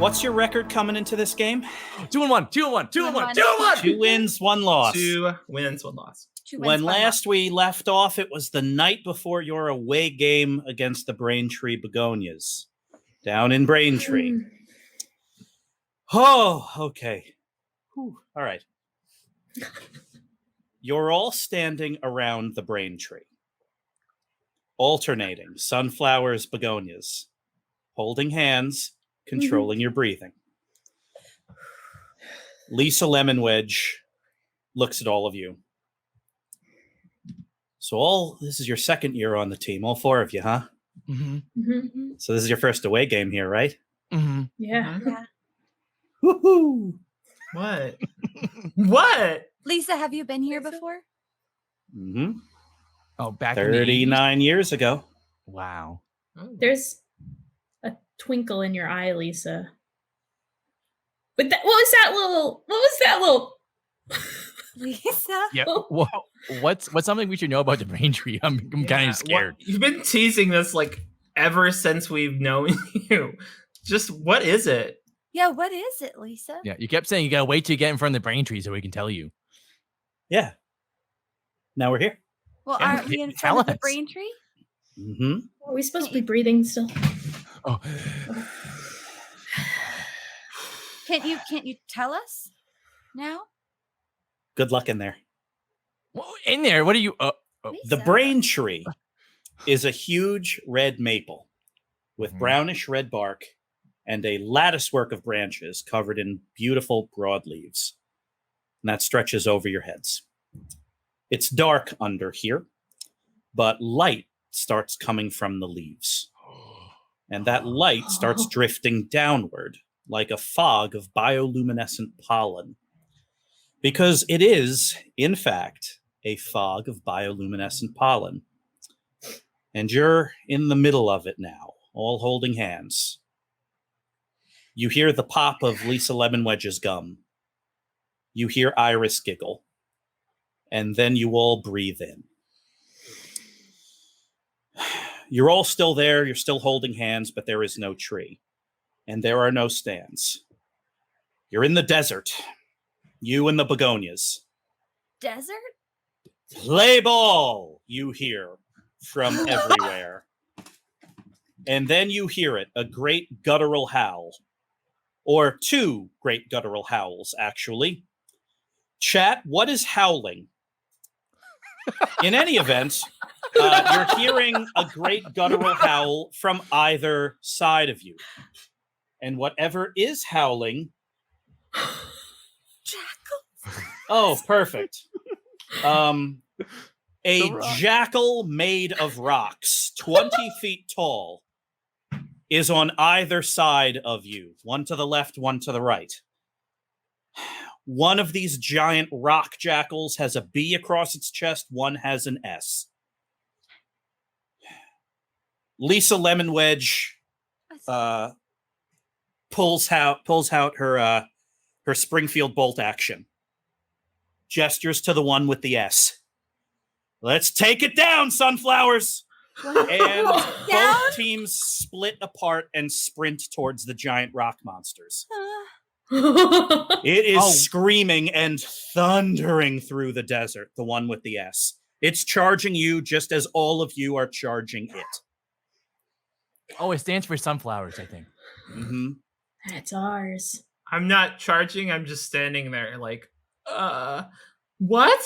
What's your record coming into this game? 2-1. 2 wins, 1 loss. 2 wins, 1 loss. When last we left off, it was the night before your away game against the Braintree Begonias down in Braintree. Oh, okay. Whew. All right. You're all standing around the Braintree, alternating sunflowers, begonias, holding hands, controlling your breathing. Lisa Lemonwedge looks at all of you. So this is your second year on the team, all 4 of you, huh? Mm-hmm. So this is your first away game here, right? Mm-hmm. Yeah. Woohoo! What? What? Lisa, have you been here before? Mm-hmm. Oh, back 39 years ago. Wow. There's a twinkle in your eye, Lisa. But what was that little Lisa? Yeah. Well, what's something we should know about the Braintree? I'm kind of scared. You've been teasing this like ever since we've known you. Just what is it? Yeah, what is it, Lisa? Yeah, you kept saying you gotta wait till you get in front of the Braintree so we can tell you. Yeah. Now we're here. Well, Yeah, aren't we in tell front of the us. Braintree? Mm-hmm. Are we supposed to be breathing still? Oh. Can't you tell us now? Good luck in there. Well, in there, what are you? The Lisa. Braintree is a huge red maple with brownish red bark and a latticework of branches covered in beautiful broadleaves. And that stretches over your heads. It's dark under here, but light starts coming from the leaves. And that light starts drifting downward like a fog of bioluminescent pollen. Because it is, in fact, a fog of bioluminescent pollen. And you're in the middle of it now, all holding hands. You hear the pop of Lisa Lemonwedge's gum. You hear Iris giggle. And then you all breathe in. You're all still there. You're still holding hands, but there is no tree. And there are no stands. You're in the desert. You and the begonias. Desert? Play ball, you hear from everywhere. And then you hear it, a great guttural howl. Or 2 great guttural howls, actually. Chat, what is howling? In any event, you're hearing a great guttural howl from either side of you. And whatever is howling... Jackal? Oh, perfect. A jackal made of rocks, 20 feet tall, is on either side of you. One to the left, one to the right. One of these giant rock jackals has a B across its chest. One has an S. Lisa Lemonwedge pulls out her Springfield bolt action. Gestures to the one with the S. Let's take it down, sunflowers! And both teams split apart and sprint towards the giant rock monsters. It is screaming and thundering through the desert, the one with the S. It's charging you just as all of you are charging it. Oh, it stands for sunflowers, I think. Mm-hmm. That's ours. I'm not charging. I'm just standing there like, what?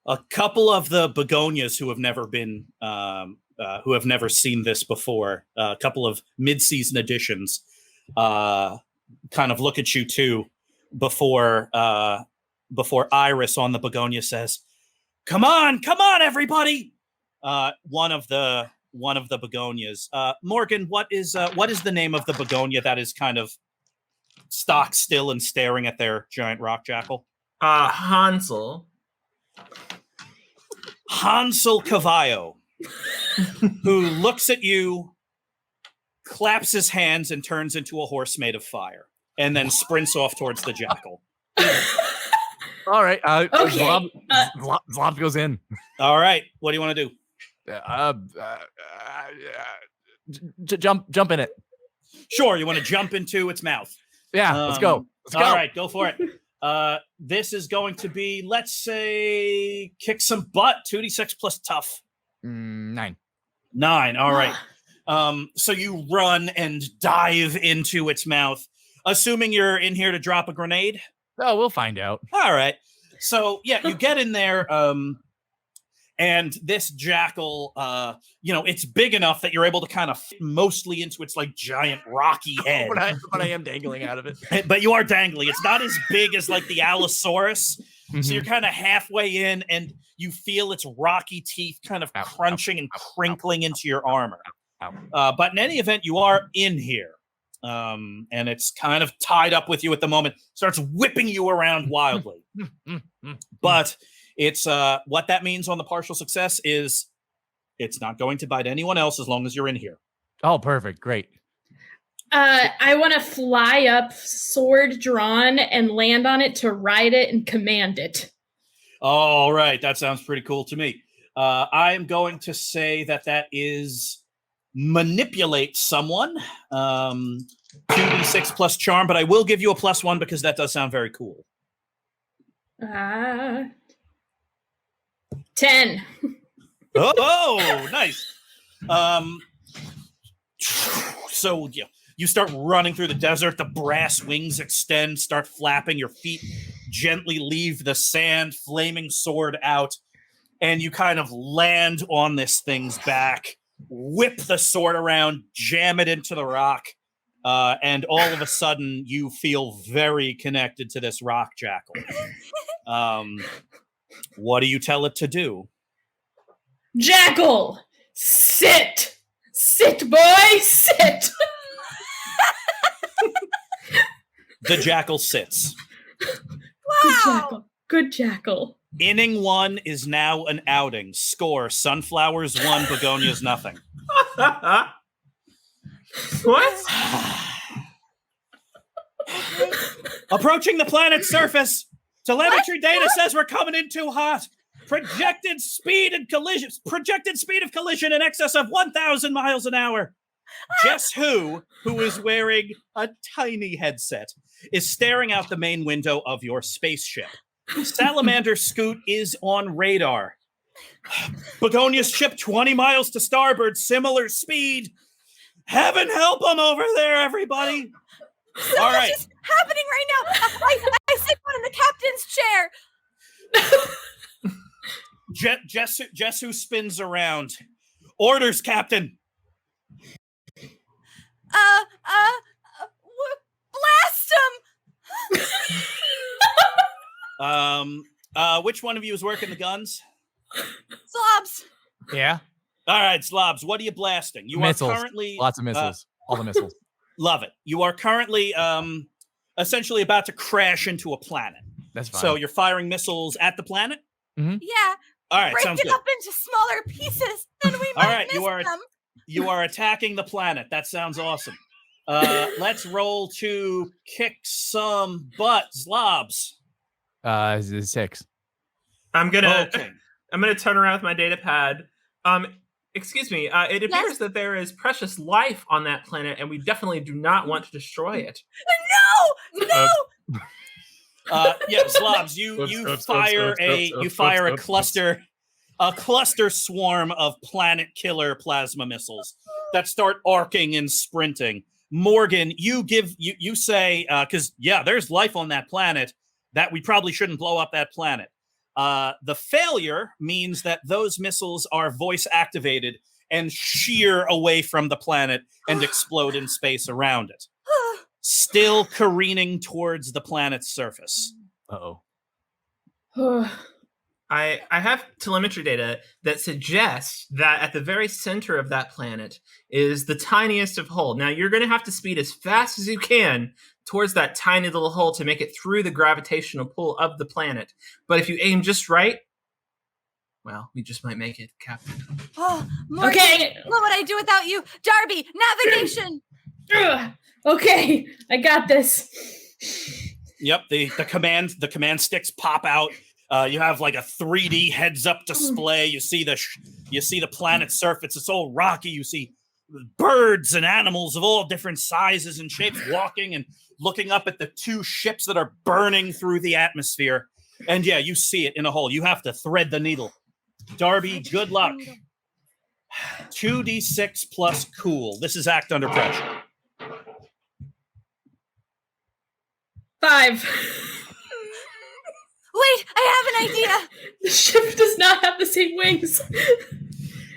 A couple of the begonias who have never been, who have never seen this before, a couple of mid-season additions, kind of look at you too before Iris on the begonia says, "Come on, everybody!" One of the begonias. Morgan, what is the name of the begonia that is kind of stock still and staring at their giant rock jackal? Hansel. Hansel Cavallo, who looks at you, claps his hands, and turns into a horse made of fire, and then sprints off towards the jackal. All right. Okay. Zlobs goes in. All right. What do you want to do? Jump in it. Sure, you want to jump into its mouth. Yeah, let's go. Let's go. All right, go for it. This is going to be, let's say, kick some butt. 2d6 plus tough. 9. 9. All right. So you run and dive into its mouth, assuming you're in here to drop a grenade. Oh, we'll find out. All right. So yeah, you get in there, and this jackal, it's big enough that you're able to kind of fit mostly into its like giant rocky head. But I am dangling out of it. But you are dangling. It's not as big as like the Allosaurus. So you're kind of halfway in, and you feel its rocky teeth kind of crunching and crinkling into your armor. But in any event, you are in here. And it's kind of tied up with you at the moment, starts whipping you around wildly. But it's what that means on the partial success is it's not going to bite anyone else as long as you're in here. Oh, perfect. Great. I want to fly up, sword drawn, and land on it to ride it and command it. All right. That sounds pretty cool to me. I am going to say that is manipulate someone. 2d6 plus charm, but I will give you a +1 because that does sound very cool. 10. Oh, nice. So you start running through the desert. The brass wings extend, start flapping. Your feet gently leave the sand, flaming sword out, and you kind of land on this thing's back, whip the sword around, jam it into the rock, and all of a sudden you feel very connected to this rock jackal. What do you tell it to do? Jackal, sit! Sit, boy, sit! The jackal sits. Wow. Good jackal. Inning 1 is now an outing. Score: Sunflowers 1, Begonias nothing. What? Approaching the planet's surface. Telemetry data says we're coming in too hot. Projected speed of collision in excess of 1,000 miles an hour. Guess who is wearing a tiny headset, is staring out the main window of your spaceship. Salamander Scoot is on radar. Begonia's ship 20 miles to starboard, similar speed. Heaven help them over there, everybody. So All much right. is happening right now. I sit down in the captain's chair. Jessu spins around. Orders, Captain. Blast him. Which one of you is working the guns? Zlobs. Yeah. All right, Zlobs, what are you blasting? You Missiles. are currently Lots of missiles. All the missiles. love it. You are currently essentially about to crash into a planet. That's fine. So you're firing missiles at the planet? Yeah. All right, Break sounds it good. up into smaller pieces, then we might All right, miss them. You are attacking the planet. That sounds awesome. Let's roll to kick some butt. Zlobs. 6. I'm gonna Okay. turn around with my data pad. Excuse me. It appears that there is precious life on that planet, and we definitely do not want to destroy it. No! Yeah, Zlobs, you fire a cluster swarm of planet killer plasma missiles that start arcing and sprinting. Morgan, you say, because there's life on that planet, that we probably shouldn't blow up that planet. The failure means that those missiles are voice activated and shear away from the planet and explode in space around it. Still careening towards the planet's surface. Uh-oh. I have telemetry data that suggests that at the very center of that planet is the tiniest of hole. Now, you're going to have to speed as fast as you can towards that tiny little hole to make it through the gravitational pull of the planet. But if you aim just right, well, we just might make it, Captain. Oh, Morgan, Okay. what would I do without you? Darby, navigation! Okay, I got this. Yep, the command sticks pop out. You have like a 3D heads-up display. You see the planet's surface. It's all rocky. You see birds and animals of all different sizes and shapes walking and looking up at the two ships that are burning through the atmosphere. And yeah, you see it in a hole. You have to thread the needle. Darby, good luck. 2d6 plus cool. This is act under pressure. 5. Wait, I have an idea. The ship does not have the same wings.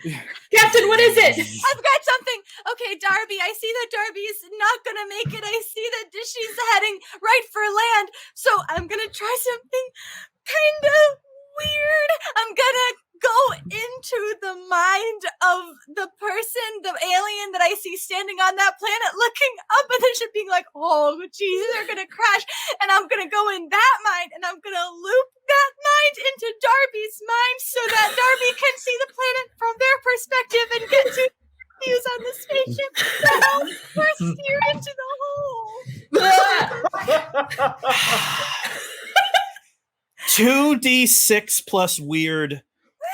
Captain, what is it? I've got something. Okay, Darby, I see that Darby's not gonna make it. I see that she's heading right for land. So I'm gonna try something kind of weird. I'm gonna go into the mind of the person, the alien that I see standing on that planet, looking up at the ship, being like, oh, geez, they're gonna crash. And I'm gonna go in that mind, and I'm gonna loop that mind into Darby's mind so that Darby can see the planet from their perspective and get to use on the spaceship to help her steer into the hole. 2d6 plus weird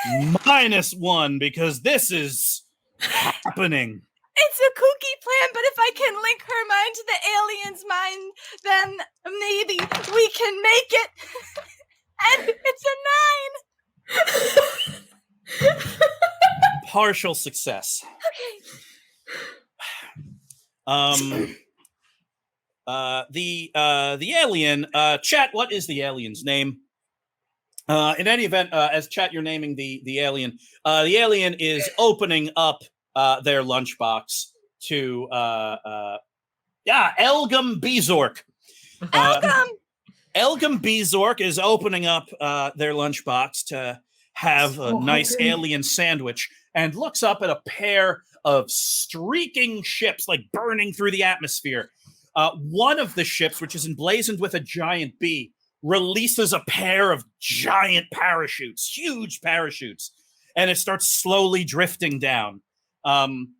-1 because this is happening. It's a kooky plan, but if I can link her mind to the alien's mind, then maybe we can make it. And it's a 9. Partial success. Okay. The alien, chat, what is the alien's name? In any event, as chat, you're naming the alien. The alien is opening up their lunchbox to Elgum Bezork. Elgum Bezork is opening up their lunchbox to have a nice alien sandwich and looks up at a pair of streaking ships like burning through the atmosphere. One of the ships, which is emblazoned with a giant bee, releases a pair of giant parachutes, huge parachutes, and it starts slowly drifting down. Elgum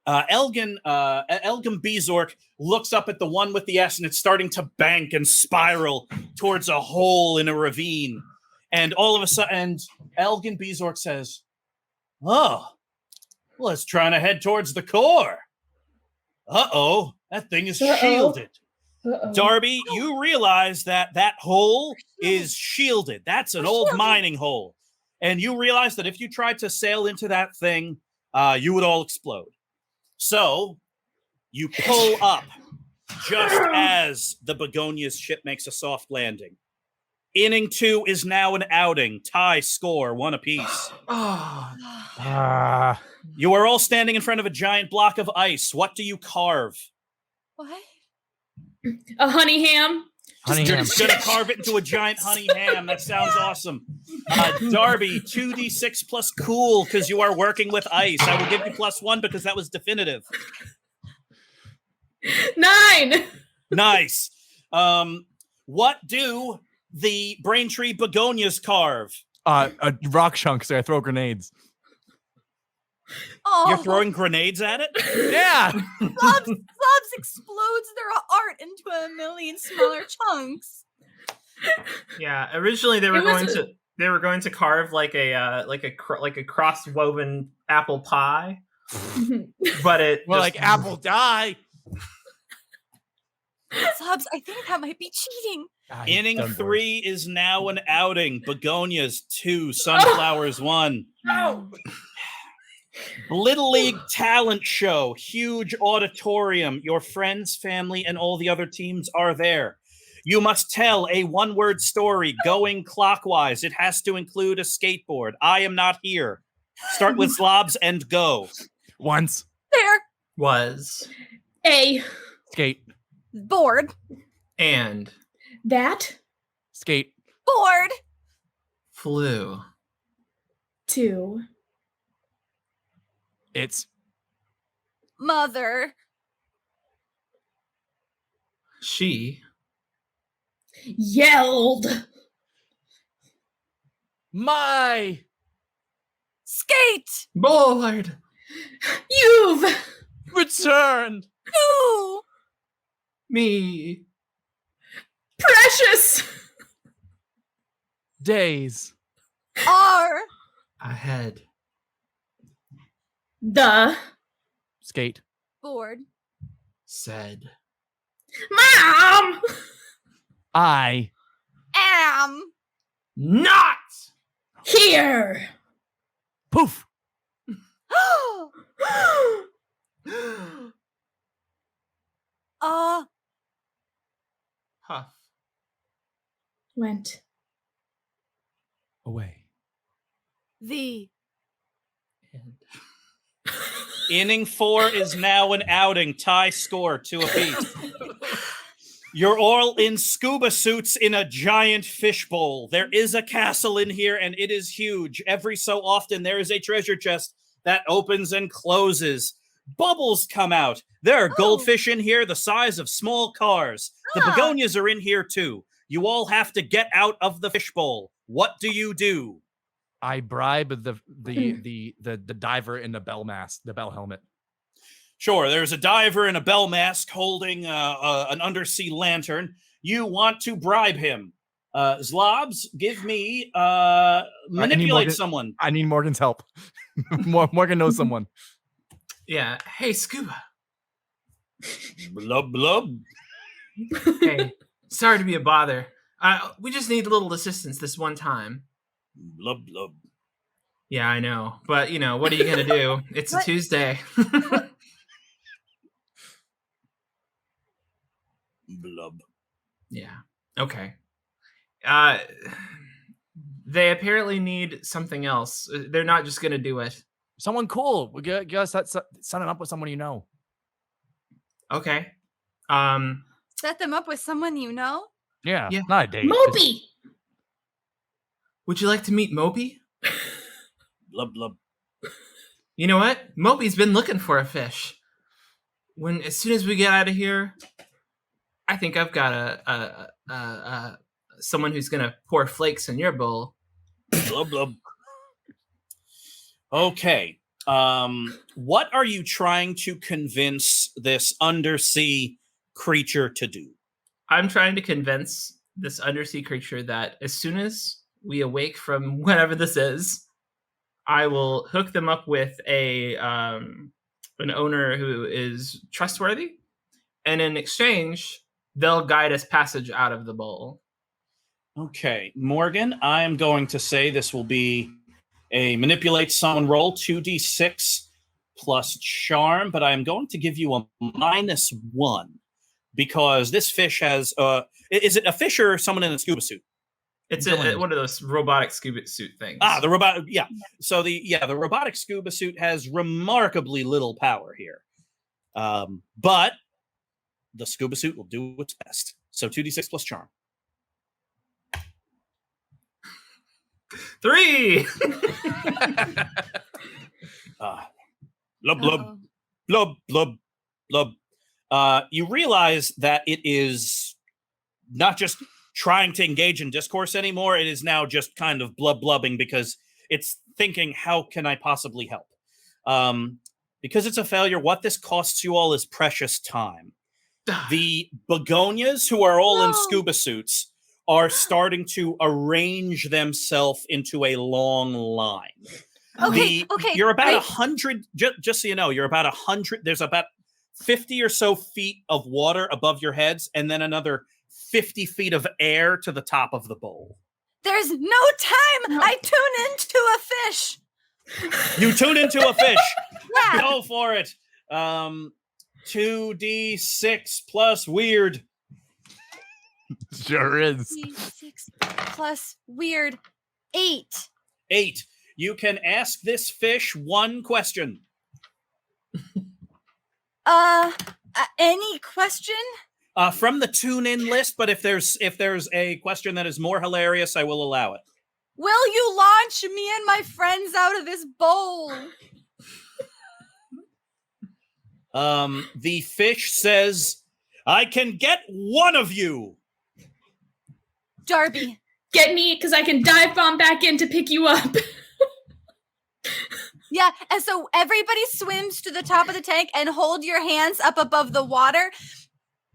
Bezork looks up at the one with the S, and it's starting to bank and spiral towards a hole in a ravine. And all of a sudden, Elgum Bezork says, oh, well, it's trying to head towards the core. Uh-oh, that thing is shielded. Darby, you realize that hole is shielded. That's an old mining hole. And you realize that if you tried to sail into that thing, you would all explode. So you pull up just as the Begonias ship makes a soft landing. Inning 2 is now an outing. Tie score, 1 apiece. You are all standing in front of a giant block of ice. What do you carve? What? A honey ham. You're just gonna carve it into a giant honey ham. That sounds awesome. Darby, 2d6 plus cool because you are working with ice. I will give you +1 because that was definitive. 9. Nice. What do the Braintree Begonias carve? Rock chunks. So I throw grenades. Oh, You're throwing grenades at it? Yeah. Zlobs explodes their art into a million smaller chunks. Yeah, originally they were going to carve like a cross woven apple pie, but it like apple die. Zlobs, I think that might be cheating. Inning 3 is now an outing. Begonias 2, Sunflowers 1. Oh. Blittle League talent show, huge auditorium. Your friends, family, and all the other teams are there. You must tell a one-word story going clockwise. It has to include a skateboard. I am not here. Start with Zlobs and go. Once. There. was A. Skate. Board. and That. Skate. Board. flew. 2. It's Mother. She Yelled. my Skate. bored. You've. return. You. Me Precious. Days. Are. ahead. The. Skate. Board. Said. Mom! I Am. Not! Here! poof. Huff. Went. Away. The. And Inning 4 is now an outing. Tie score 2 apiece. You're all in scuba suits in a giant fishbowl. There is a castle in here, and it is huge. Every so often, there is a treasure chest that opens and closes. Bubbles come out. There are goldfish in here the size of small cars. The begonias are in here, too. You all have to get out of the fishbowl. What do you do? I bribe the diver in the bell mask, the bell helmet. Sure, there's a diver in a bell mask holding an undersea lantern. You want to bribe him. Zlobs, give me manipulate someone. I need Morgan's help. Morgan knows someone. yeah. Hey, Scuba. Blub blub. Hey, sorry to be a bother. We just need a little assistance this one time. Blub blub. Yeah, I know. But, what are you going to do? It's a Tuesday. Blub. Yeah. Okay. They apparently need something else. They're not just going to do it. Someone cool. We gotta set it up with someone you know. Okay. Set them up with someone you know? Yeah, Yeah. not a date. Mopey! Would you like to meet Mopey? Blub blub. You know what? Mopey's been looking for a fish. As soon as we get out of here, I think I've got someone who's gonna pour flakes in your bowl. Blub blub. Okay. What are you trying to convince this undersea creature to do? I'm trying to convince this undersea creature that as soon as we awake from whatever this is, I will hook them up with an owner who is trustworthy, and in exchange, they'll guide us passage out of the bowl. Okay, Morgan, I am going to say this will be a manipulate someone roll, 2d6 plus charm, but I am going to give you a -1 because this fish has... is it a fish or someone in a scuba suit? It's one of those robotic scuba suit things. The robot, yeah. So the robotic scuba suit has remarkably little power here. But the scuba suit will do its best. So 2d6 plus charm. 3! Blub, blub, blub, blub, blub. You realize that it is not just trying to engage in discourse anymore. It is now just kind of blubbing because it's thinking, how can I possibly help? Because it's a failure, what this costs you all is precious time. The begonias, who are all in scuba suits, are starting to arrange themselves into a long line. Okay. You're about 100, just so you know, you're about 100, there's about 50 or so feet of water above your heads, and then another 50 feet of air to the top of the bowl. There's no time. I tune into a fish. You tune into a fish. Yeah. Go for it. 2d6 plus weird. Sure is. 6 plus weird. 8. 8. You can ask this fish one question. Any question? From the tune-in list, but if there's a question that is more hilarious, I will allow it. Will you launch me and my friends out of this bowl? The fish says, I can get one of you. Darby. Get me, because I can dive bomb back in to pick you up. Yeah, and so everybody swims to the top of the tank and hold your hands up above the water.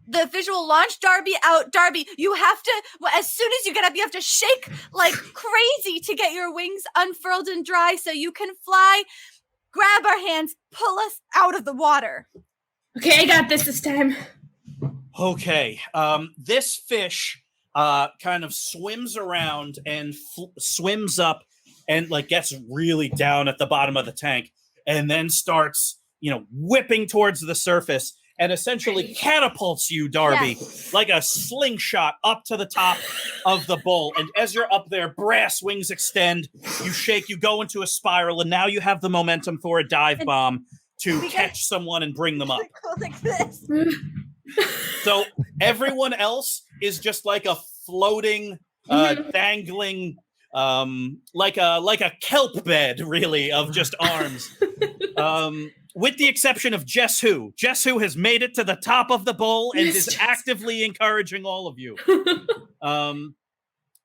The fish will launch Darby out. Darby, you have to, as soon as you get up, you have to shake like crazy to get your wings unfurled and dry so you can fly. grab our hands, pull us out of the water. Okay, I got this time. Okay. This fish kind of swims around and swims up and like gets really down at the bottom of the tank and then starts, whipping towards the surface and essentially catapults you, Darby, like a slingshot up to the top of the bowl. And as you're up there, brass wings extend, you shake, you go into a spiral, and now you have the momentum for a dive bomb to catch someone and bring them up. Like this. So everyone else is just like a floating, dangling, like a kelp bed, really, of just arms. With the exception of Jess Who. Jess Who has made it to the top of the bowl and is actively encouraging all of you.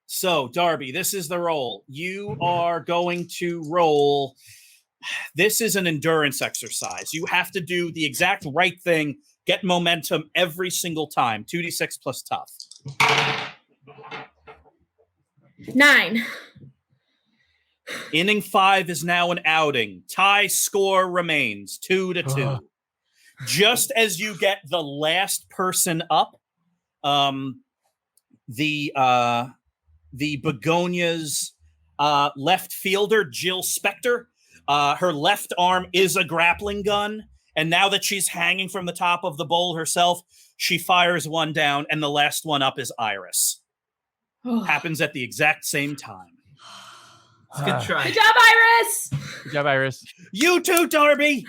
So, Darby, this is the roll. You are going to roll. This is an endurance exercise. You have to do the exact right thing, get momentum every single time. 2d6 plus tough. 9. Inning 5 is now an outing. Tie score remains 2-2. Just as you get the last person up, the Begonias left fielder, Jill Spector, her left arm is a grappling gun. And now that she's hanging from the top of the bowl herself, she fires one down, and the last one up is Iris. Happens at the exact same time. Good try. Good job, Iris! Good job, Iris. You too, Darby!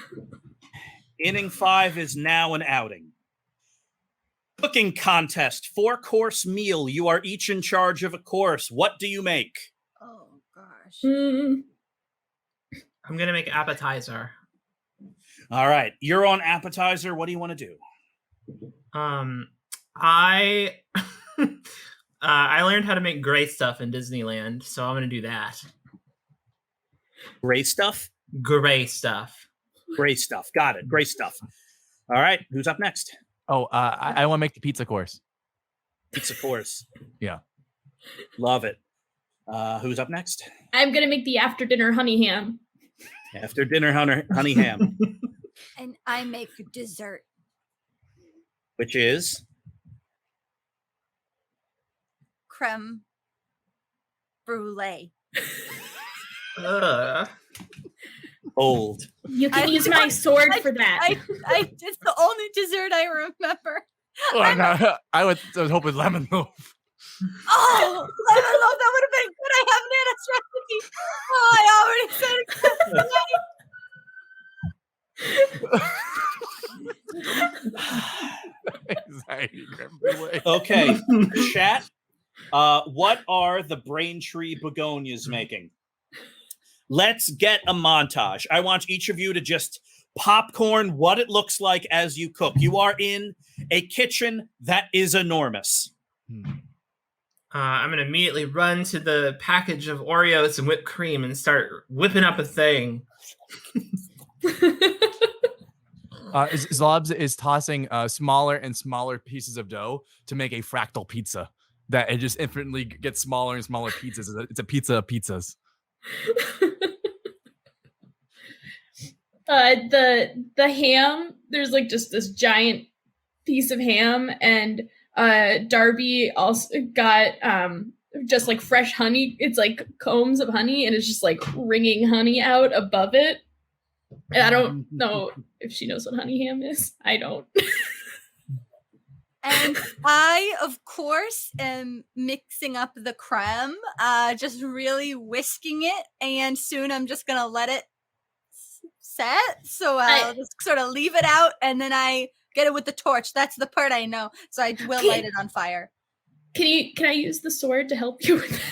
Inning 5 is now an outing. Cooking contest, 4-course meal. You are each in charge of a course. What do you make? Oh, gosh. I'm going to make appetizer. All right, you're on appetizer. What do you want to do? I learned how to make gray stuff in Disneyland, so I'm going to do that. Gray stuff? Gray stuff. Gray stuff. Got it. Gray stuff. All right, who's up next? Oh, I want to make the pizza course. Pizza course. Yeah. Love it. Who's up next? I'm going to make the after dinner honey ham. After dinner honey ham. And I make dessert. Which is? Creme brulee. Old. You can use my sword for that. It's the only dessert I remember. Oh, no, I was hoping lemon loaf. Oh, lemon loaf, that would have been good. I have Nana's recipe. Okay, chat. What are the Braintree Begonias making? Let's get a montage. I want each of you to just popcorn what it looks like as you cook. You are in a kitchen that is enormous. I'm going to immediately run to the package of Oreos and whipped cream and start whipping up a thing. Zlobs is tossing smaller and smaller pieces of dough to make a fractal pizza that it just infinitely gets smaller and smaller pizzas. It's a pizza of pizzas. The ham, there's like just this giant piece of ham, and Darby also got just like fresh honey. It's like combs of honey, and it's just like wringing honey out above it. And I don't know if she knows what honey ham is. I don't. And I, of course, am mixing up the creme, just really whisking it, and soon I'm just gonna let it set. So I'll just sort of leave it out, and then I get it with the torch. That's the part I know. So I will light it on fire. Can I use the sword to help you with that?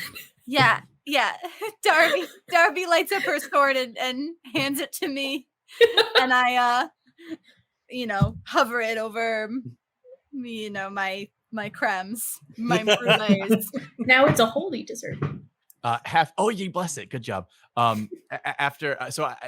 Yeah. Darby lights up her sword and hands it to me, and I, hover it over. My cremes, my brulees. Now it's a holy dessert. You bless it. Good job. After,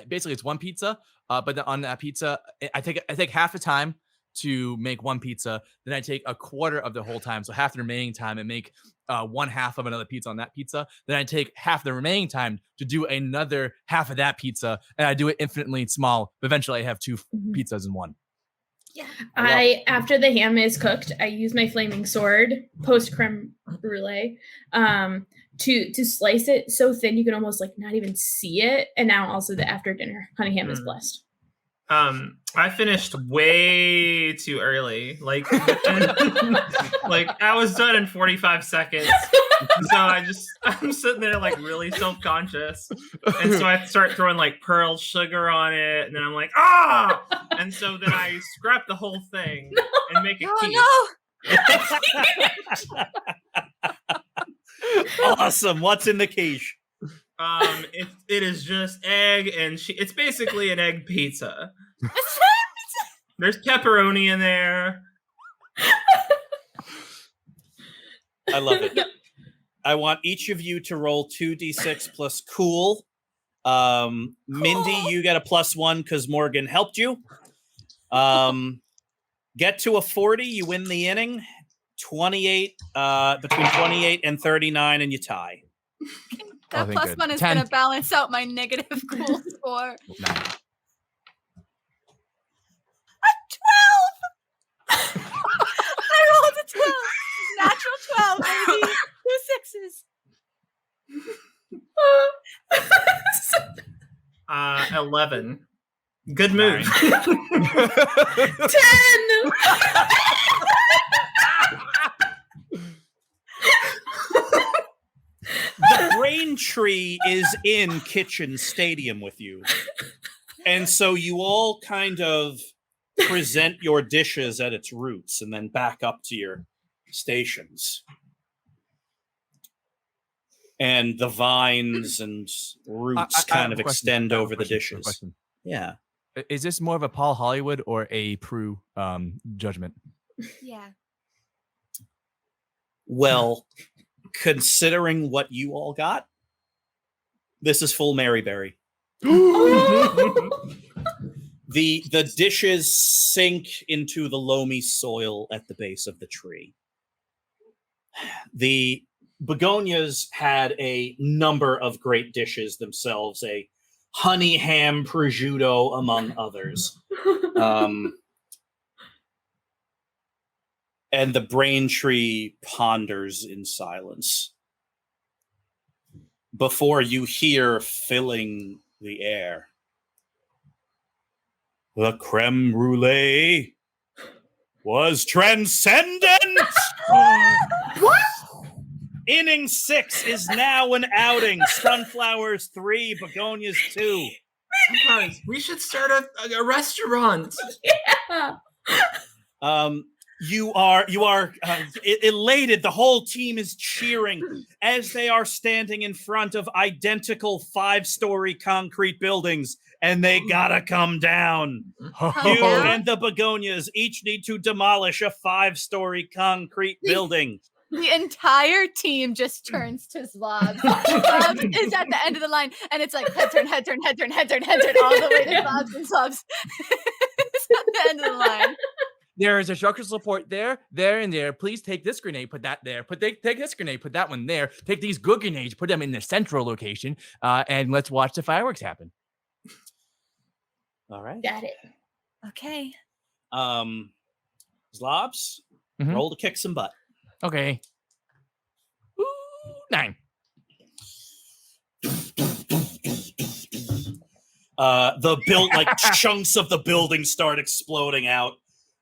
basically it's one pizza, but on that pizza, I take half the time to make one pizza. Then I take a quarter of the whole time, so half the remaining time, and make 1/2 of another pizza on that pizza. Then I take half the remaining time to do another half of that pizza, and I do it infinitely small. Eventually, I have 2 pizzas in one. Yeah. After the ham is cooked, I use my flaming sword post creme brulee to slice it so thin you can almost like not even see it. And now also the after dinner honey ham is blessed. I finished way too early. Like I was done in 45 seconds. So I'm sitting there like really self-conscious. And so I start throwing like pearl sugar on it. And then I'm like, ah! And so then I scrap the whole thing and make a quiche. Awesome. What's in the quiche? It is just egg and it's basically an egg pizza. There's pepperoni in there. I love it. I want each of you to roll 2d6 plus cool. Mindy, you get a +1 because Morgan helped you. Get to a 40, you win the inning. 28, between 28 and 39, and you tie. That +1 is going to balance out my negative cool score. 9. A 12! I rolled a 12. Natural 12, baby. 2 6s. 11. Good move. 10! The Braintree is in Kitchen Stadium with you. And so you all kind of present your dishes at its roots and then back up to your stations. And the vines and roots kind of extend over the dishes. Yeah. Is this more of a Paul Hollywood or a Prue judgment? Yeah. Well, considering what you all got, this is full Maryberry. The dishes sink into the loamy soil at the base of the tree. The Begonias had a number of great dishes themselves, a honey ham prosciutto among others. And the Braintree ponders in silence before you hear filling the air. The creme brulee was transcendent! What? Inning 6 is now an outing. Sunflowers 3, Begonias 2. Guys, we should start a restaurant. Yeah. You are elated. The whole team is cheering as they are standing in front of identical 5-story concrete buildings, and they gotta come down. You and the Begonias each need to demolish a 5-story concrete building. The entire team just turns to Zlobs. Zlobs is at the end of the line, and it's like head turn, all the way to Zlobs and Zlobs. It's at the end of the line. There is a structural support there, and there. Please take this grenade, put that there. Take this grenade, put that one there. Take these good grenades, put them in the central location, and let's watch the fireworks happen. All right. Got it. Okay. Zlobs, roll to kick some butt. Okay. Ooh, 9. Chunks of the building start exploding out.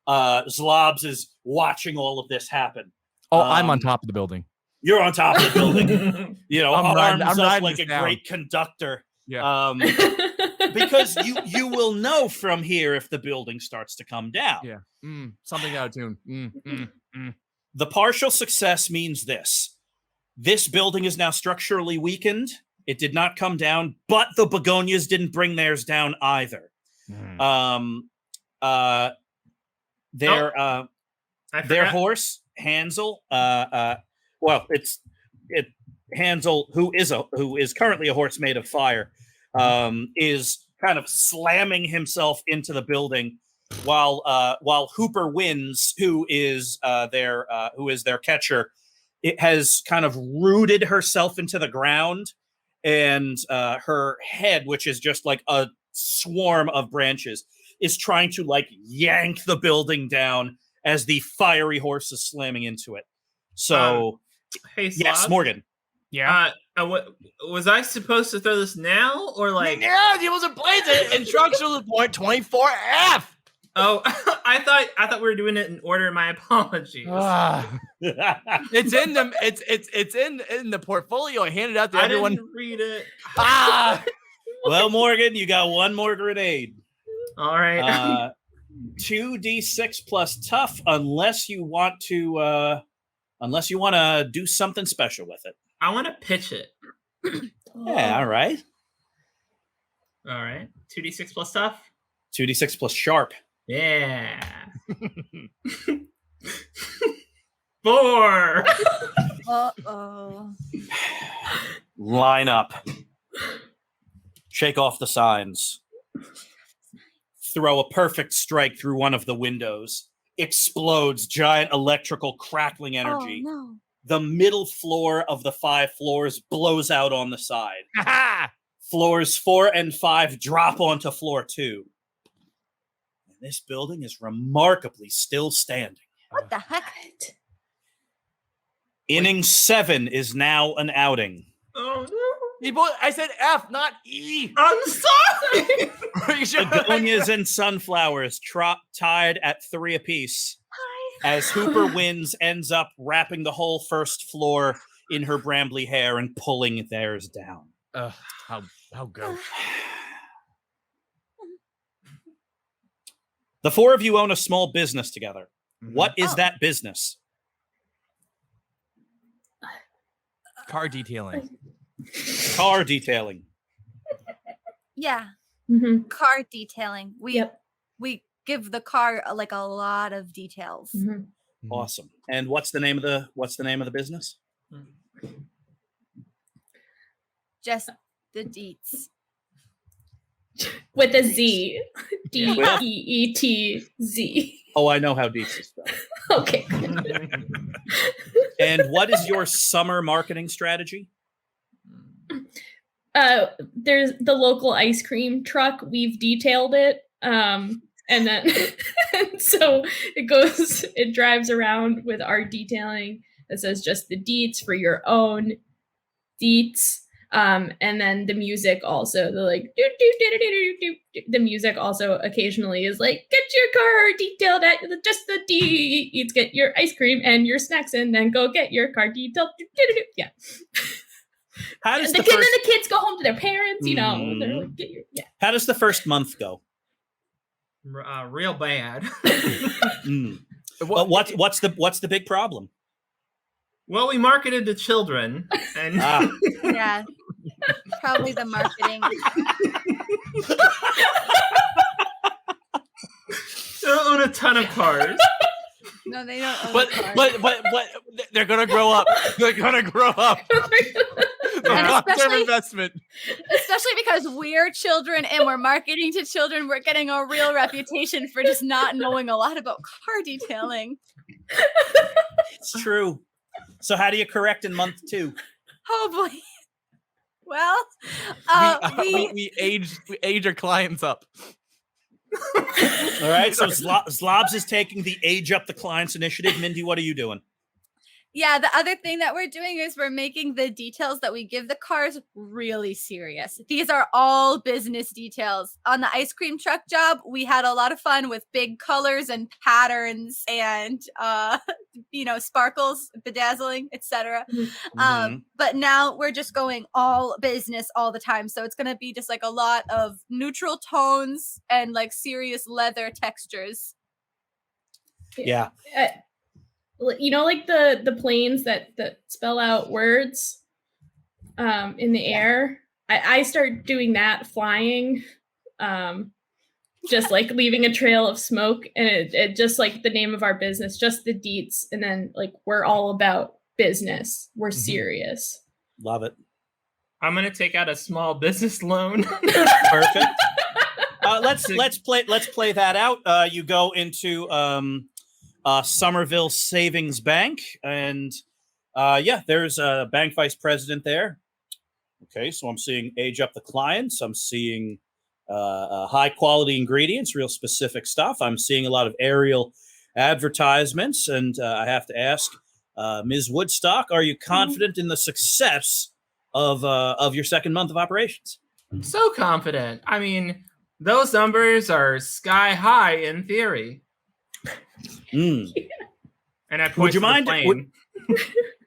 Zlobs is watching all of this happen. Oh, I'm on top of the building. You're on top of the building. I'm up like a down. Great conductor. Yeah. Because you will know from here if the building starts to come down. Yeah. Something out of tune. The partial success means this. This building is now structurally weakened. It did not come down, but the Begonias didn't bring theirs down either. Their horse, Hansel, Hansel, who is currently a horse made of fire, is kind of slamming himself into the building. while Hooper wins, who is their catcher, it has kind of rooted herself into the ground, and her head, which is just like a swarm of branches, is trying to like yank the building down as the fiery horse is slamming into it. So, Hey, yes, Zlobs? Morgan. Yeah. Was I supposed to throw this now or like? Yeah, he wasn't playing it. Instructional point 24F. Oh, I thought we were doing it in order. My apologies. It's in them. It's in the portfolio. I handed out to I everyone. didn't read it. Well, Morgan, you got one more grenade. All right. 2d6 plus tough, unless you want to do something special with it. I want to pitch it. Yeah, all right. All right. 2d6 plus tough. 2d6 plus sharp. Yeah. 4. Uh-oh. Line up. Shake off the signs. Throw a perfect strike through one of the windows. Explodes giant electrical crackling energy. Oh, no. The middle floor of the 5 floors blows out on the side. Floors 4 and 5 drop onto floor 2. And this building is remarkably still standing. What the heck? Inning 7 is now an outing. Oh no. I said F, not E. I'm sorry. Are you sure? Begonias and sunflowers tied at 3 apiece. As Hooper wins, ends up wrapping the whole first floor in her brambly hair and pulling theirs down. How go? The 4 of you own a small business together. What is that business? Car detailing. Car detailing. Yeah, Mm-hmm. car detailing. We give the car like a lot of details. Mm-hmm. Awesome. And what's the name of the business? Just the deets. With a Z. DEETZ. Oh, I know how Deets is spelled. Okay. And what is your summer marketing strategy? There's the local ice cream truck. We've detailed it. And then and so it drives around with our detailing that says just the deets for your own deets. And then the music also, the music also occasionally is like, get your car detailed at just the deets, get your ice cream and your snacks, and then go get your car detailed. Yeah. How does Then the kids go home to their parents, you know. Mhm. They're like, get your, yeah. How does the first month go? Real bad. Well, what's the big problem? Well, we marketed to children, and Yeah, probably the marketing. they don't own a ton of cars. No, they don't own But they're gonna grow up. They're gonna grow up. And Long-term especially- investment. Especially because we're children and we're marketing to children, we're getting a real reputation for just not knowing a lot about car detailing. It's true. So how do you correct in month 2? Oh boy. Well, We age our clients up. All right. So Zlobs is taking the age up the clients initiative. Mindy, what are you doing? yeah, the other thing that we're doing is we're making the details that we give the cars really serious. These are all business details. On the ice cream truck job, we had a lot of fun with big colors and patterns and sparkles, bedazzling, etc. But now we're just going all business all the time. So it's going to be just like a lot of neutral tones and like serious leather textures. Yeah. You know, like the planes that spell out words in the air. I start doing that flying, just like leaving a trail of smoke, and it just like the name of our business, just the deets, and then like we're all about business. We're serious. Love it. I'm gonna take out a small business loan. Perfect. let's play that out. You go into Somerville Savings Bank, and there's a bank vice president there. Okay, so I'm seeing age up the clients. I'm seeing high quality ingredients, real specific stuff. I'm seeing a lot of aerial advertisements, and I have to ask, Ms. Woodstock, are you confident in the success of your second month of operations? So confident. I mean, those numbers are sky high in theory. Mm. And I point Would you to the mind? plane.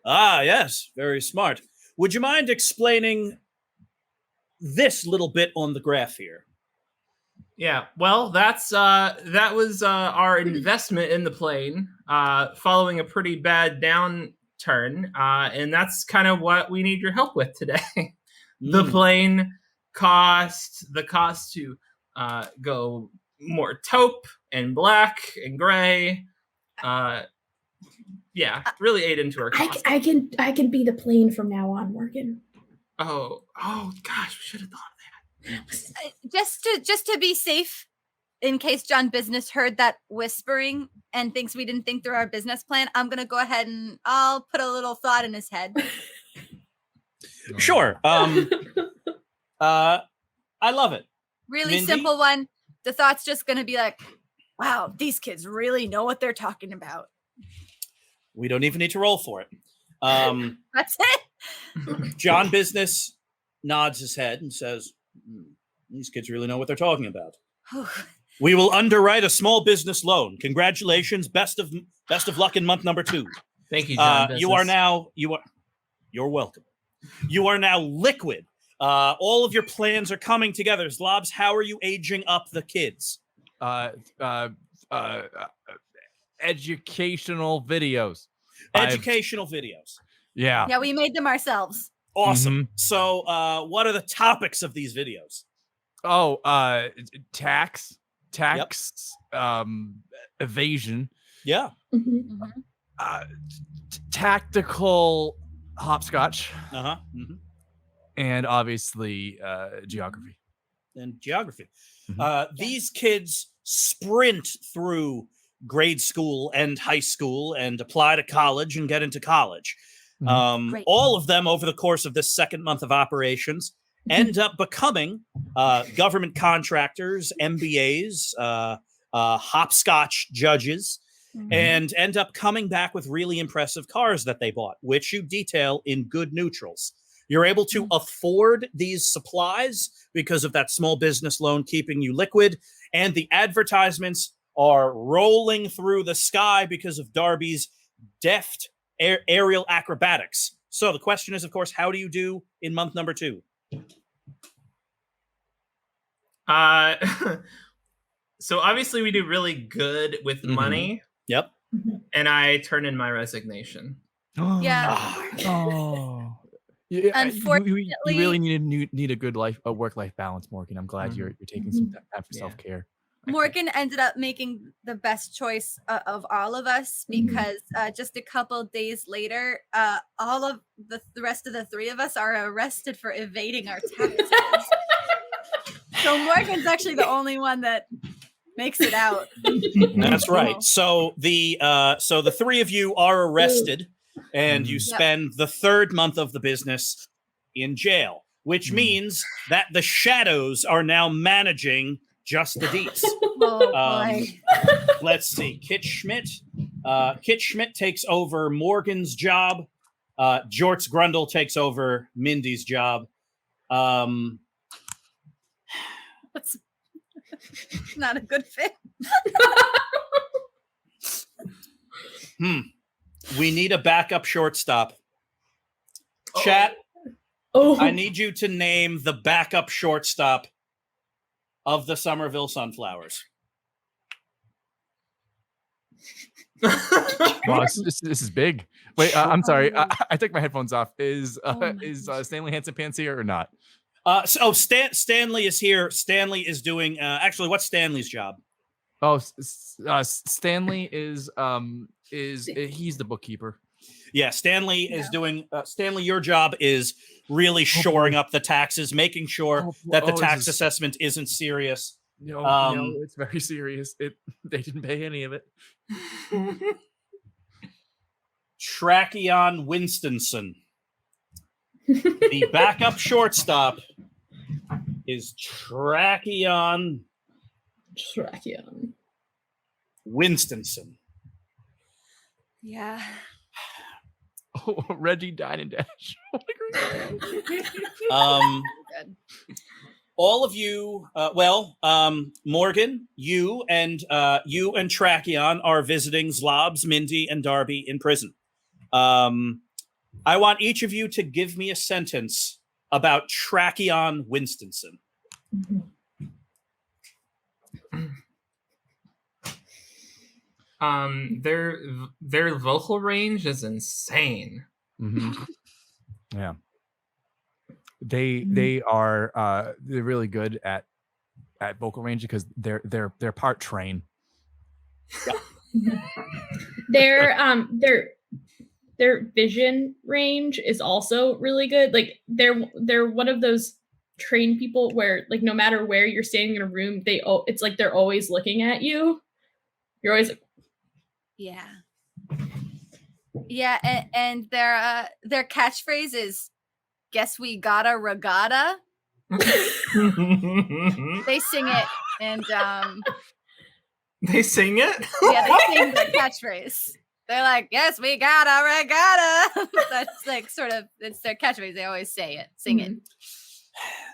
Yes, very smart. Would you mind explaining this little bit on the graph here? Yeah, well, that was our investment in the plane following a pretty bad downturn, and that's kind of what we need your help with today. The plane the cost to go more taupe and black and gray. Really ate into our cost. I can be the plane from now on, Morgan. Oh gosh, we should have thought of that. Just to be safe, in case John Business heard that whispering and thinks we didn't think through our business plan, I'm gonna go ahead and I'll put a little thought in his head. Sure. I love it. Really Mindy? simple one. The thought's just gonna be like, wow, these kids really know what they're talking about. We don't even need to roll for it. That's it. John Business nods his head and says, these kids really know what they're talking about. We will underwrite a small business loan. Congratulations. Best of luck in month number 2. Thank you, John. You're welcome. You are now liquid. All of your plans are coming together. Zlobs, how are you aging up the kids? Educational videos. Educational videos. Yeah. Yeah, we made them ourselves. Awesome. So, what are the topics of these videos? Oh, tax, evasion. Yeah. Tactical hopscotch. Uh-huh. Mm-hmm. And obviously geography. And geography. These kids sprint through grade school and high school and apply to college and get into college. All of them over the course of this second month of operations end up becoming government contractors, MBAs, hopscotch judges, and end up coming back with really impressive cars that they bought, which you detail in good neutrals. You're able to afford these supplies because of that small business loan keeping you liquid, and the advertisements are rolling through the sky because of Darby's deft aerial acrobatics. So the question is, of course, how do you do in month number 2? So obviously we do really good with money. Yep. And I turn in my resignation. Yeah. Yeah, Unfortunately, you really need a good work-life balance, Morgan. I'm glad you're taking some time for self-care. Morgan ended up making the best choice of all of us because just a couple days later, all of the rest of the 3 of us are arrested for evading our taxes. So Morgan's actually the only one that makes it out. That's right. So the 3 of you are arrested, and you spend the 3rd month of the business in jail, which means that the shadows are now managing just the deets. Oh, boy. Let's see. Kit Schmidt takes over Morgan's job. Jorts Grundle takes over Mindy's job. That's not a good fit. We need a backup shortstop. Chat, I need you to name the backup shortstop of the Somerville Sunflowers. Wow, this is big. Wait, I'm sorry. I took my headphones off. Is Stanley Hansen Pants here or not? Stanley is here. Stanley is doing. Actually, what's Stanley's job? Oh, Stanley is he's the bookkeeper. Yeah, Stanley is doing. Stanley, your job is really shoring up the taxes, making sure that the tax assessment isn't serious. No, it's very serious. They didn't pay any of it. Tracheon Winstonson. The backup shortstop is Tracheon Winstonson. Yeah. Oh, Reggie Dine and Dash. Good. All of you, Morgan, you and Tracheon are visiting Zlobs, Mindy, and Darby in prison. I want each of you to give me a sentence about Tracheon Winstonson. Their vocal range is insane. Mm-hmm. Yeah. They're really good at vocal range because they're part train. Their vision range is also really good. Like they're one of those trained people where like no matter where you're standing in a room, it's like they're always looking at you. You're always like, yeah, and their catchphrase is "Guess we got a regatta." They sing it, and they sing it. Yeah, they sing the catchphrase. They're like, "Yes, we got a regatta." That's like it's their catchphrase. They always say it, sing it.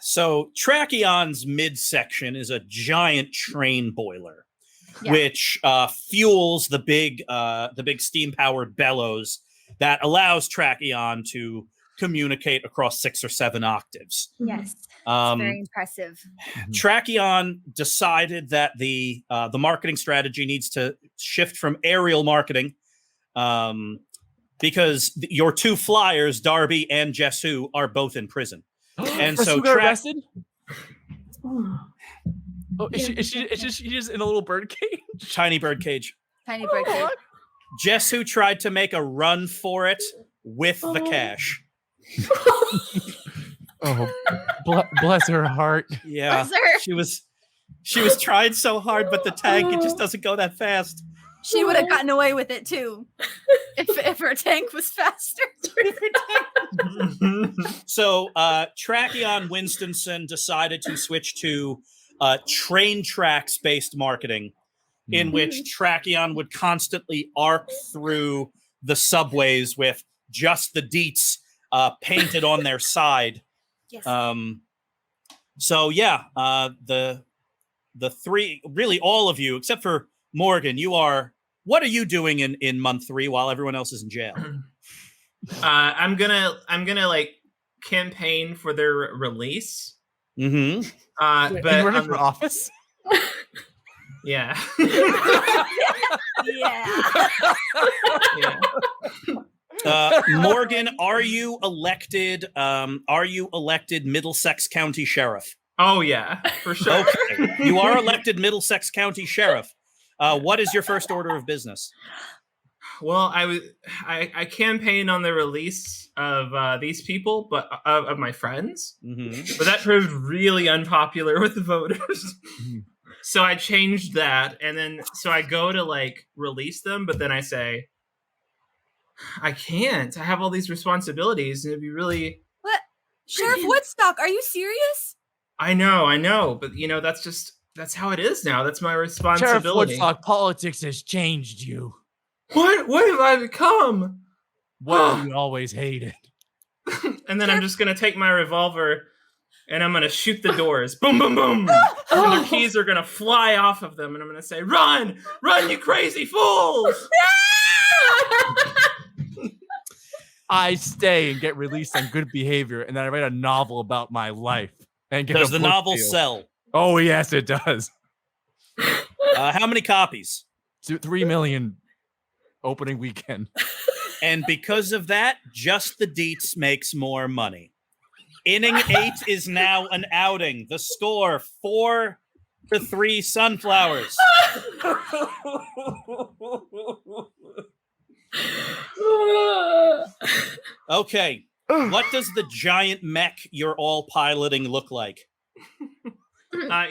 So Tracheon's midsection is a giant train boiler, which fuels the big steam-powered bellows that allows Tracheon to communicate across 6 or 7 octaves. Yes, very impressive. Tracheon decided that the marketing strategy needs to shift from aerial marketing, because your 2 flyers, Darby and Jesu, are both in prison, and so got arrested. Oh, is she just in a little bird cage? Tiny bird cage. Tiny bird cage. Jesu tried to make a run for it with the cash. Oh, bless her heart. Yeah, Bless her. she was trying so hard, but the tank, it just doesn't go that fast. She would have gotten away with it too, if her tank was faster. So Tracheon Winstonson decided to switch to train tracks-based marketing, in which Tracheon would constantly arc through the subways with just the deets painted on their side. Yes. The 3, really all of you, except for Morgan, what are you doing in month 3 while everyone else is in jail? I'm gonna like campaign for their release. Mm-hmm. But you running for office? Yeah. Morgan, are you elected Middlesex County Sheriff? Oh yeah, for sure. Okay. You are elected Middlesex County Sheriff. What is your first order of business? Well, I campaigned on the release of these people, but of my friends. Mm-hmm. But that proved really unpopular with the voters. So I changed that, and then so I go to like release them, but then I say, I can't. I have all these responsibilities, and it'd be really. What? Sheriff Woodstock, are you serious? I know, but that's how it is now. That's my responsibility. Sheriff Woodstock, politics has changed you. What have I become? What you always hated. And then I'm just gonna take my revolver and I'm gonna shoot the doors. Boom, boom, boom. And their keys are gonna fly off of them, and I'm gonna say, "Run, run, you crazy fools!" I stay and get released on good behavior, and then I write a novel about my life. And get Does a the book novel deal. sell? Oh yes, it does. How many copies? 3 million opening weekend. And because of that, just the deets makes more money. Inning 8 is now an outing. The score 4-3 Sunflowers. Okay. What does the giant mech you're all piloting look like?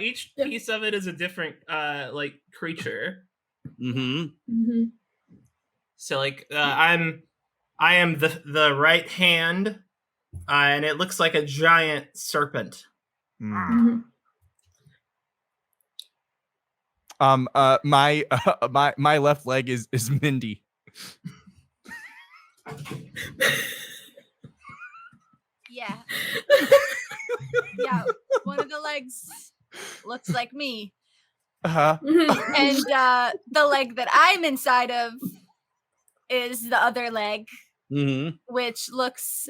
Each piece of it is a different like creature. Mm-hmm. So like I am the right hand, and it looks like a giant serpent. My my left leg is Mindy. Yeah. Yeah. One of the legs looks like me. Uh-huh. And the leg that I'm inside of is the other leg, which looks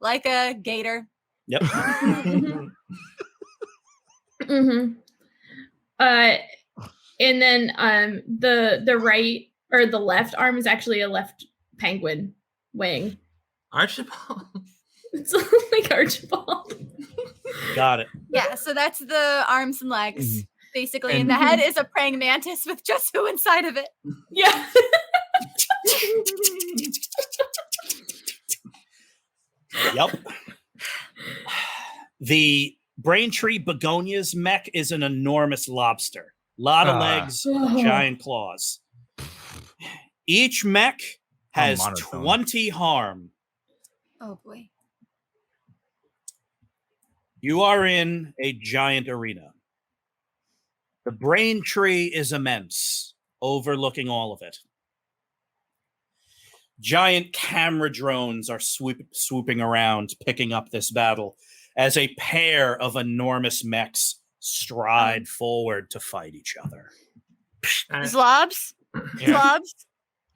like a gator. Yep. And then the right or the left arm is actually a left penguin wing. Archibald. It's like Archibald. Got it. Yeah, so that's the arms and legs. Basically, and the head is a praying mantis with just who inside of it. Yeah. Yep. The Braintree Begonias mech is an enormous lobster. Lot of legs, giant claws. Each mech has 20 harm. Oh boy. You are in a giant arena. The Braintree is immense, overlooking all of it. Giant camera drones are swooping around, picking up this battle as a pair of enormous mechs stride forward to fight each other. Zlobs? Zlobs?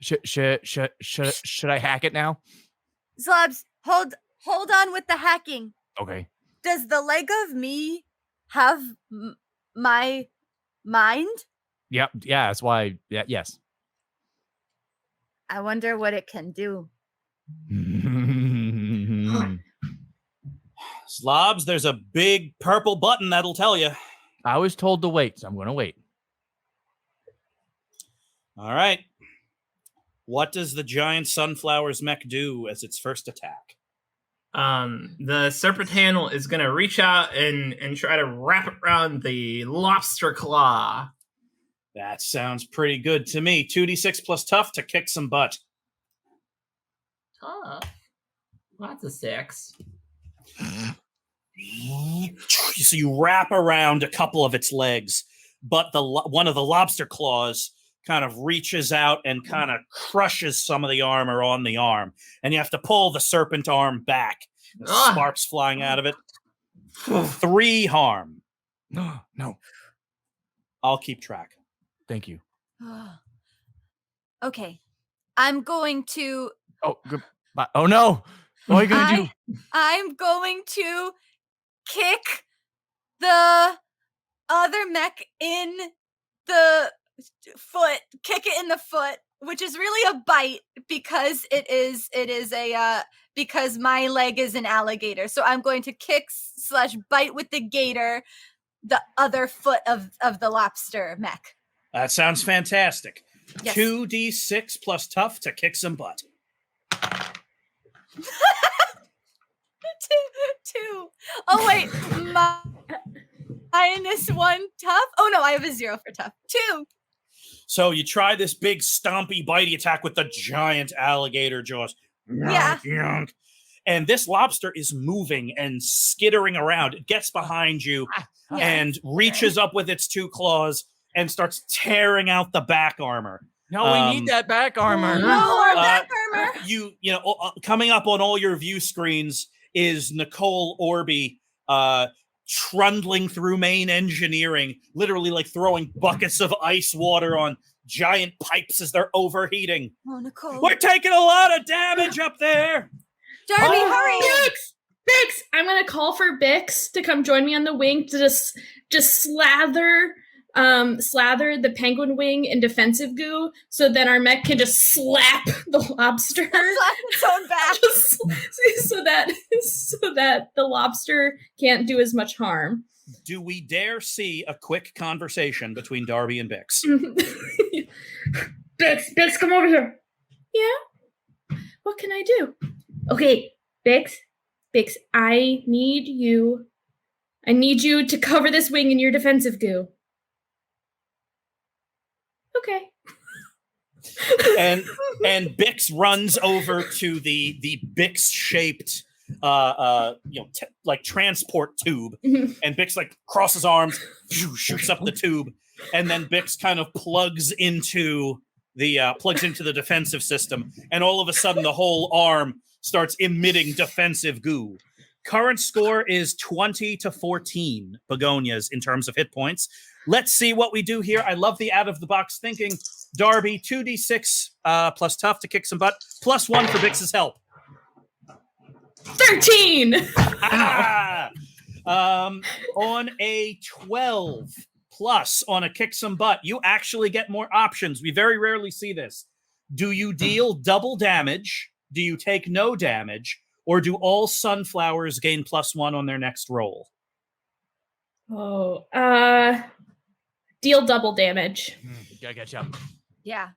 Should I hack it now? Zlobs, hold on with the hacking. Okay. Does the leg of me have my mind? Yep. Yeah. That's why. Yeah. Yes. I wonder what it can do. Zlobs, there's a big purple button that'll tell you. I was told to wait, so I'm going to wait. All right. What does the giant sunflower's mech do as its first attack? The serpent handle is going to reach out and try to wrap it around the lobster claw. That sounds pretty good to me. 2d6 plus tough to kick some butt. Tough. Lots of 6. So you wrap around a couple of its legs, but one of the lobster claws kind of reaches out and kind of crushes some of the armor on the arm. And you have to pull the serpent arm back. Sparks flying out of it. 3 harm. No. I'll keep track. Thank you. Okay. I'm going to... Oh, goodbye. Oh, no. What are you going to do? I'm going to kick the other mech in the foot. Kick it in the foot, which is really a bite because it is a because my leg is an alligator. So I'm going to kick / bite with the gator the other foot of the lobster mech. That sounds fantastic. Yes. 2d6 plus tough to kick some butt. 2. Oh wait, -1 tough. Oh no, I have a 0 for tough. 2. So you try this big stompy bitey attack with the giant alligator jaws. Yeah. Yonk. And this lobster is moving and skittering around. It gets behind you and reaches up with its 2 claws and starts tearing out the back armor. No, we need that back armor. More back armor. You know, coming up on all your view screens is Nicole Orby trundling through main engineering, literally like throwing buckets of ice water on giant pipes as they're overheating. Oh, Nicole. We're taking a lot of damage up there. Darby, hurry. Bix! I'm going to call for Bix to come join me on the wing to just slather the penguin wing in defensive goo so then our mech can just slap the lobster. Slap its own back. so that the lobster can't do as much harm. Do we dare see a quick conversation between Darby and Bix? Bix, come over here. Yeah? What can I do? Okay, Bix, I need you I need you to cover this wing in your defensive goo. Okay. and Bix runs over to the Bix shaped like transport tube, and Bix like crosses arms, shoots up the tube, and then Bix kind of plugs into the defensive system, and all of a sudden the whole arm starts emitting defensive goo. Current score is 20-14 Begonias in terms of hit points. Let's see what we do here. I love the out-of-the-box thinking. Darby, 2d6 plus tough to kick some butt, +1 for Bix's help. 13! On a 12 plus on a kick some butt, you actually get more options. We very rarely see this. Do you deal double damage? Do you take no damage? Or do all sunflowers gain +1 on their next roll? Oh, deal double damage. Gotta catch up. Yeah.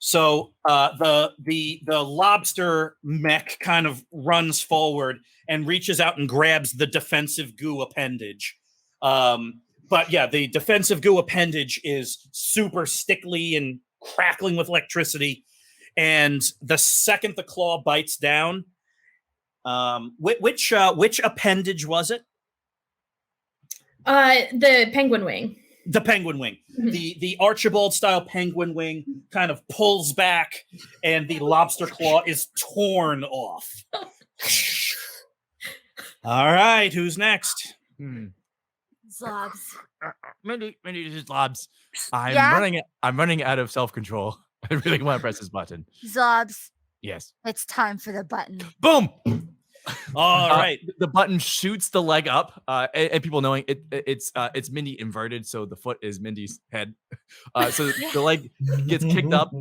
So the lobster mech kind of runs forward and reaches out and grabs the defensive goo appendage. But yeah, the defensive goo appendage is super stickly and crackling with electricity. And the second the claw bites down, which appendage was it? The penguin wing. The penguin wing. The Archibald style penguin wing kind of pulls back, and the lobster claw is torn off. All right, who's next? Zlobs. Mindy, this is Zlobs. I'm Yeah? running out of self-control. I really want to press this button. Zlobs, Yes. it's time for the button. Boom. All right. The button shoots the leg up, and people knowing it's Mindy inverted, so the foot is Mindy's head. So the leg gets kicked up,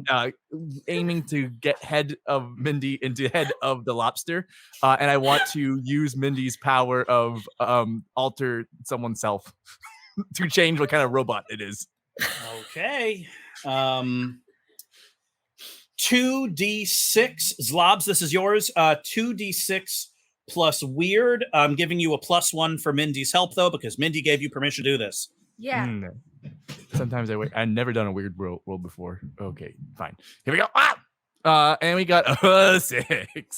aiming to get head of Mindy into head of the lobster. And I want to use Mindy's power of alter someone's self to change what kind of robot it is. Okay. 2d6. Zlobs, this is yours. 2d6 plus weird. I'm giving you a +1 for Mindy's help, though, because Mindy gave you permission to do this. Yeah. Sometimes I've never done a weird roll before. Okay, fine. Here we go. And we got a 6.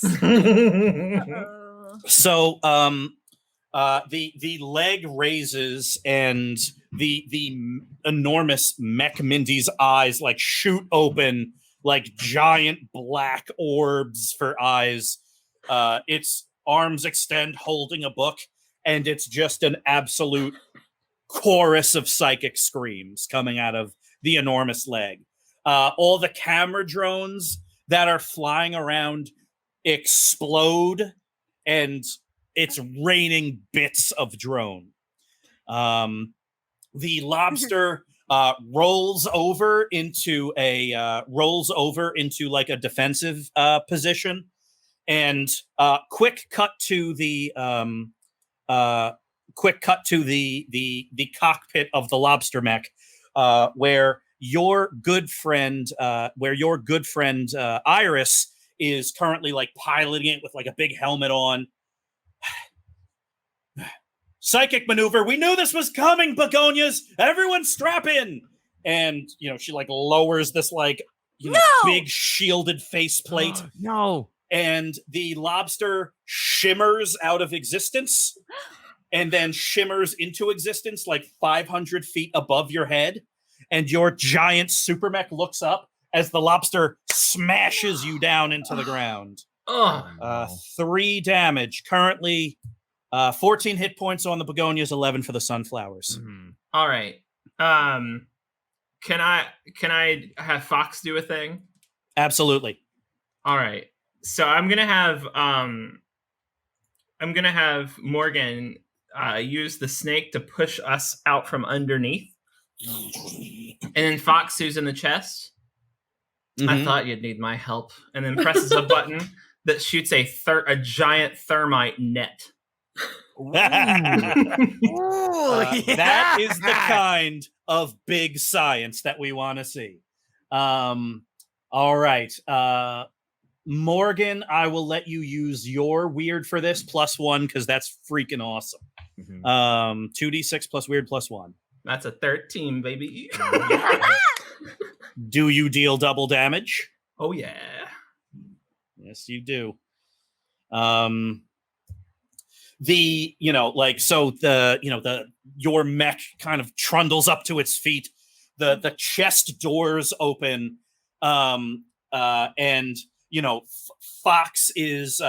So the leg raises, and the enormous mech Mindy's eyes like shoot open like giant black orbs for eyes. Its arms extend holding a book, and it's just an absolute chorus of psychic screams coming out of the enormous leg. All the camera drones that are flying around explode, and it's raining bits of drone. The lobster rolls over into like a defensive position, and quick cut to the cockpit of the lobster mech, where your good friend Iris is currently like piloting it with like a big helmet on. Psychic maneuver. We knew this was coming, Begonias. Everyone strap in. And, she like lowers this like, big shielded faceplate. No. And the lobster shimmers out of existence and then shimmers into existence like 500 feet above your head. And your giant super mech looks up as the lobster smashes you down into the ground. 3 damage. Currently 14 hit points on the Begonias, 11 for the sunflowers. All right. Can I have Fox do a thing? Absolutely. All right. So I'm gonna have Morgan use the snake to push us out from underneath, and then Fox, who's in the chest. I thought you'd need my help, and then presses a button that shoots a giant thermite net. That is the kind of big science that we want to see. All right. Morgan, I will let you use your weird for this +1 because that's freaking awesome. 2d6 plus weird +1. That's a 13, baby. Do you deal double damage? Oh yeah. Yes, you do. Your mech kind of trundles up to its feet. The chest doors open, and Fox is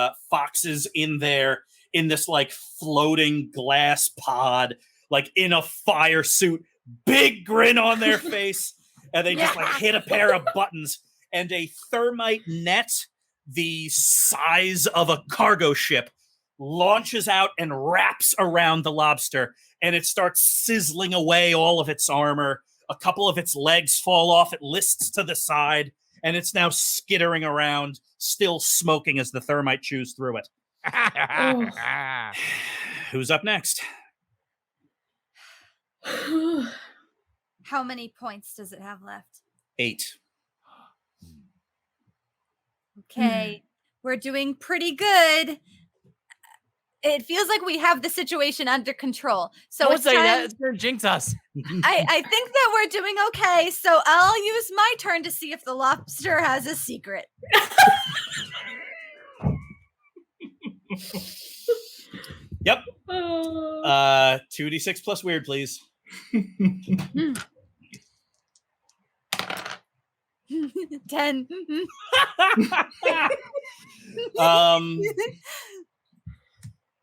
in there in this like floating glass pod, like in a fire suit, big grin on their face, and they just like hit a pair of buttons, and a thermite net the size of a cargo ship launches out and wraps around the lobster, and it starts sizzling away all of its armor. A couple of its legs fall off. It lists to the side, and it's now skittering around, still smoking as the thermite chews through it. Who's up next? How many points does it have left? 8. Okay, we're doing pretty good. It feels like we have the situation under control. So Don't it's say time. that. It's gonna jinx us. I think that we're doing okay. So I'll use my turn to see if the lobster has a secret. Yep. 2d6 plus weird, please. 10.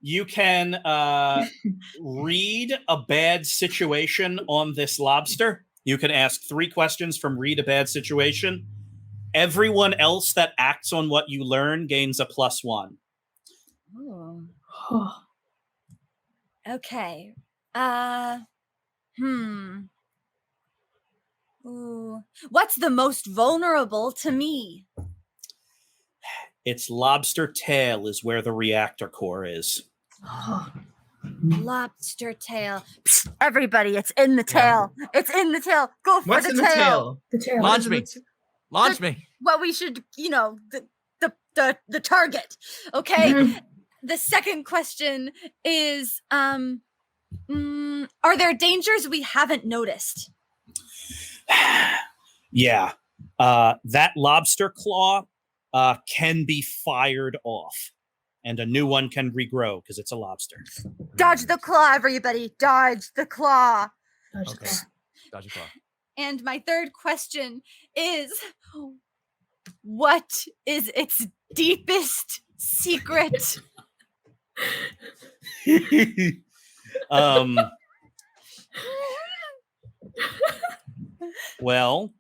You can read a bad situation on this lobster. You can ask 3 questions from read a bad situation. Everyone else that acts on what you learn gains a +1. Ooh. Oh. Okay. Ooh. What's the most vulnerable to me? Its lobster tail is where the reactor core is. Lobster tail. Psst, everybody, it's in the tail. It's in the tail. Go for What's the in tail. the tail? The tail. Launch me. Launch me. What we should, the target. Okay. The second question is, are there dangers we haven't noticed? Yeah. That lobster claw can be fired off, and a new one can regrow because it's a lobster. Dodge the claw, everybody. Dodge the claw. Okay. Dodge your claw. And my third question is, what is its deepest secret? Well,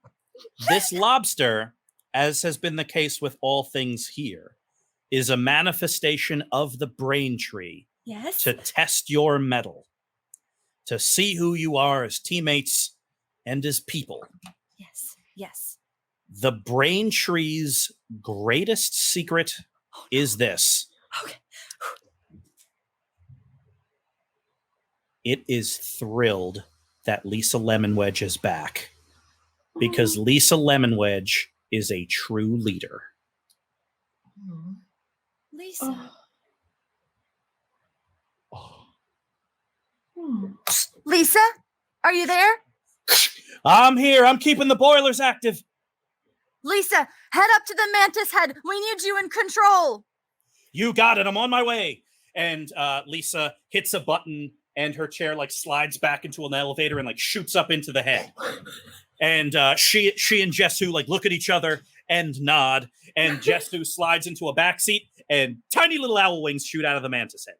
this lobster, as has been the case with all things here, is a manifestation of the Braintree Yes. to test your mettle, to see who you are as teammates and as people. Yes. Yes. The Braintree's greatest secret is this. Okay. It is thrilled that Lisa Lemonwedge is back, because Lisa Lemonwedge is a true leader. Lisa. Lisa, are you there? I'm here. I'm keeping the boilers active. Lisa, head up to the mantis head. We need you in control. You got it. I'm on my way. And Lisa hits a button, and her chair like slides back into an elevator and like shoots up into the head. And she and Jessu like look at each other and nod. And Jessu slides into a back seat, and tiny little owl wings shoot out of the mantis head.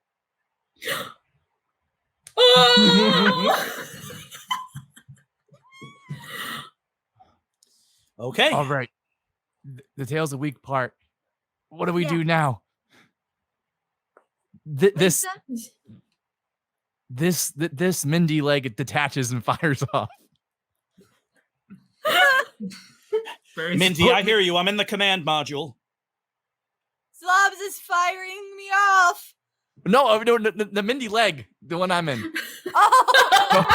Okay. All right. The tail's a weak part. What do we do now? This Mindy leg detaches and fires off. Mindy, I hear you. I'm in the command module. Zlobs is firing me off. No, the Mindy leg, the one I'm in. Oh,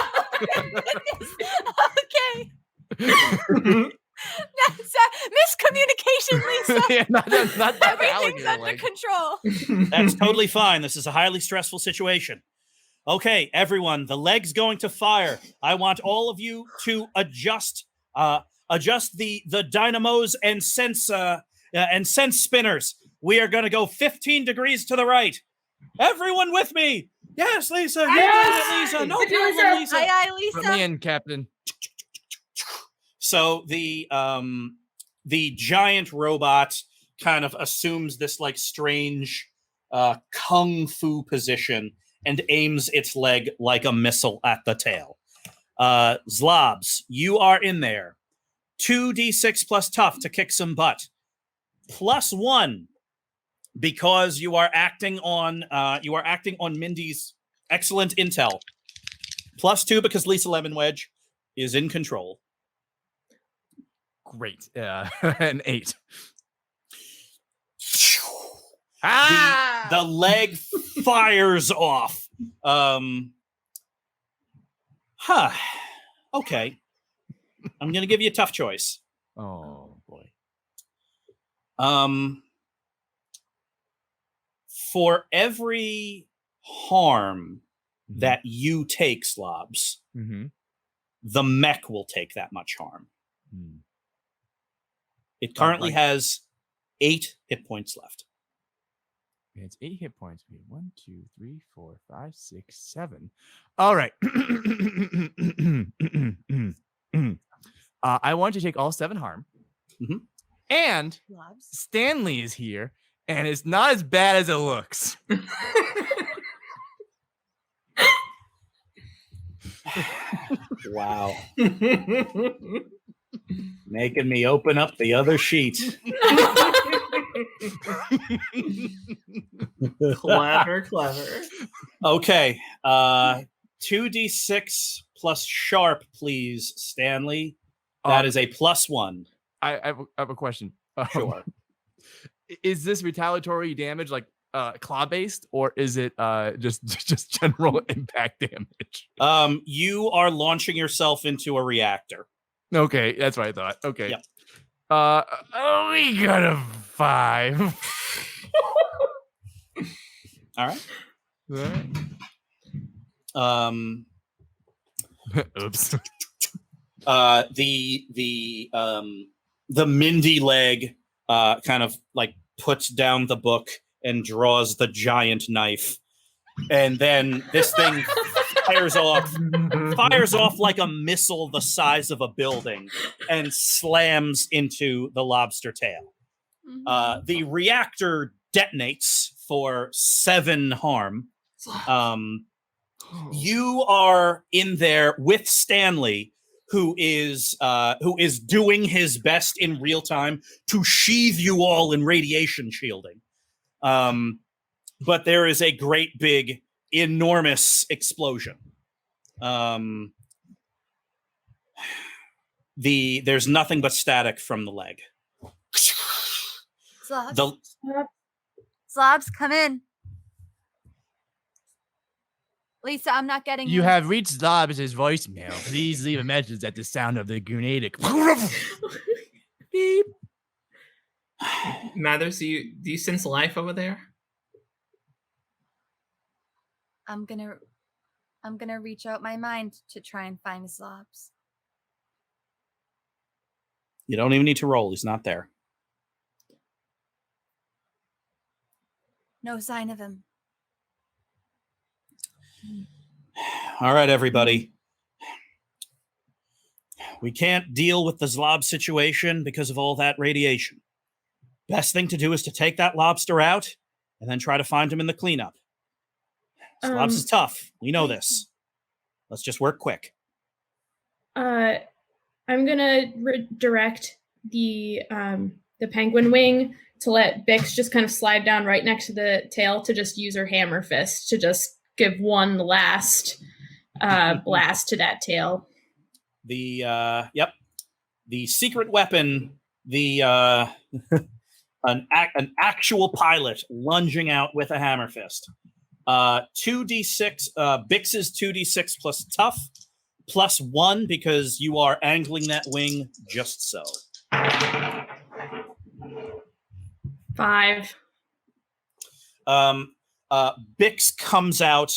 okay. That's miscommunication, Lisa. Yeah, not the Everything's alligator under leg. control. That's totally fine. This is a highly stressful situation. Okay, everyone, the leg's going to fire. I want all of you to adjust the dynamos and sense spinners. We are going to go 15 degrees to the right. Everyone with me? Yes, Lisa. You did it, Lisa. No problem, Lisa. Aye, Put Lisa. me in, Captain. So the giant robot kind of assumes this like strange kung fu position and aims its leg like a missile at the tail. Zlobs, you are in there. 2d6 plus tough to kick some butt. +1 because you are acting on Mindy's excellent intel. +2 because Lisa Lemon Wedge is in control. Great. An 8. The leg fires off. Okay. I'm gonna give you a tough choice. Oh boy. For every harm that you take, Zlobs, the mech will take that much harm. It currently has 8 hit points left. It's 8 hit points. 1, 2, 3, 4, 5, 6, 7. All right. I want to take all 7 harm. And Stanley is here, and it's not as bad as it looks. Wow. Making me open up the other sheet. Clever. Okay. 2d6 plus sharp, please, Stanley. That is a +1. I have a question. Sure. Is this retaliatory damage like claw based, or is it just general impact damage? You are launching yourself into a reactor. Okay, that's what I thought. Okay. Yep. We got a 5. All right. Oops. The Mindy leg kind of like puts down the book and draws the giant knife, and then this thing fires off like a missile the size of a building and slams into the lobster tail. The reactor detonates for 7 harm. You are in there with Stanley, who is doing his best in real time to sheathe you all in radiation shielding. But there is a great big enormous explosion. There's nothing but static from the leg. Zlobs, come in. Lisa, I'm not getting You in. have reached Zlobs' voicemail. Please leave a message at the sound of the grenade. Beep. Mathers, do you sense life over there? I'm gonna reach out my mind to try and find Zlobs. You don't even need to roll. He's not there. No sign of him. All right, everybody. We can't deal with the Zlob situation because of all that radiation. Best thing to do is to take that lobster out and then try to find him in the cleanup. Zlobs is tough. We know this. Let's just work quick. I'm gonna direct the penguin wing to let Bix just kind of slide down right next to the tail to just use her hammer fist to just give one last blast to that tail. The secret weapon, an actual pilot lunging out with a hammer fist. 2d6, Bix's 2d6 plus tough, +1 because you are angling that wing just so. 5. Bix comes out,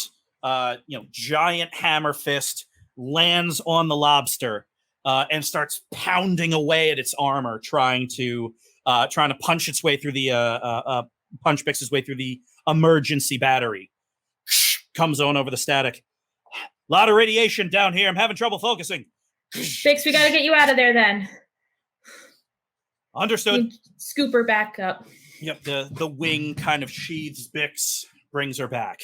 giant hammer fist, lands on the lobster, and starts pounding away at its armor, trying to punch its way through the punch Bix's way through the emergency battery. Comes on over the static. A lot of radiation down here. I'm having trouble focusing. Bix, we gotta get you out of there then. Understood. Scoop her back up. Yep, the wing kind of sheathes Bix, brings her back.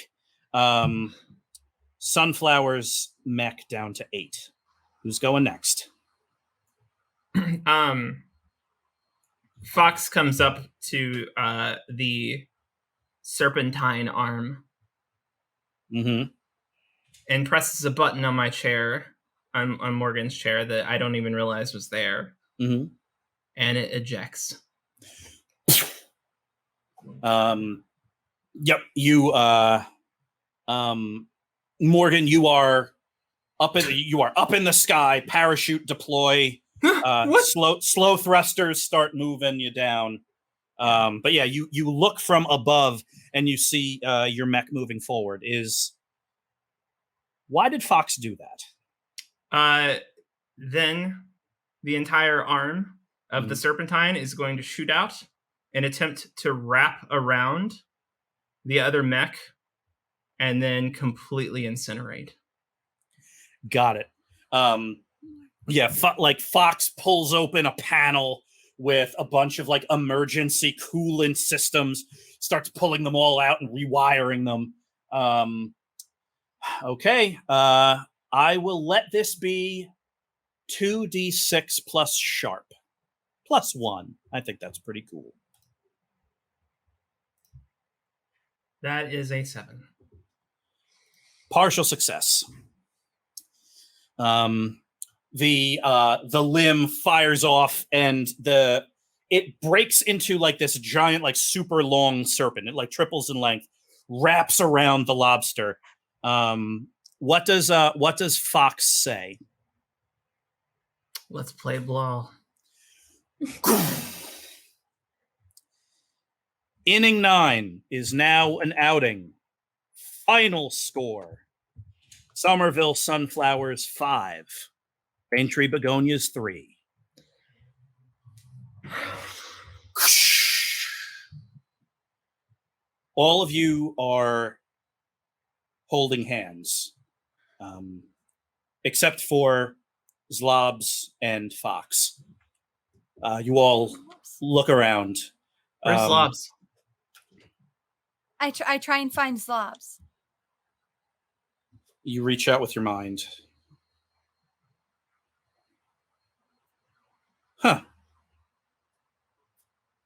Sunflower's mech down to 8. Who's going next? Fox comes up to the serpentine arm and presses a button on my chair, on Morgan's chair, that I don't even realize was there. And it ejects. Yep, you Morgan, you are up in the sky, parachute deploy, slow thrusters start moving you down. But yeah, you look from above and you see your mech moving forward. Why did Fox do that? Then the entire arm of the serpentine is going to shoot out and attempt to wrap around the other mech and then completely incinerate. Got it. Fox pulls open a panel with a bunch of emergency coolant systems, starts pulling them all out and rewiring them. Okay. I will let this be 2d6 plus sharp. Plus 1. I think that's pretty cool. That is a 7. Partial success. The limb fires off and it breaks into this giant super long serpent. It triples in length, wraps around the lobster. What does Fox say? Let's play ball. Inning 9 is now an outing. Final score: Somerville Sunflowers 5, Braintree Begonias 3. All of you are holding hands, except for Zlobs and Fox. You all look around. Where's Zlobs? I try and find Zlobs. You reach out with your mind. Huh.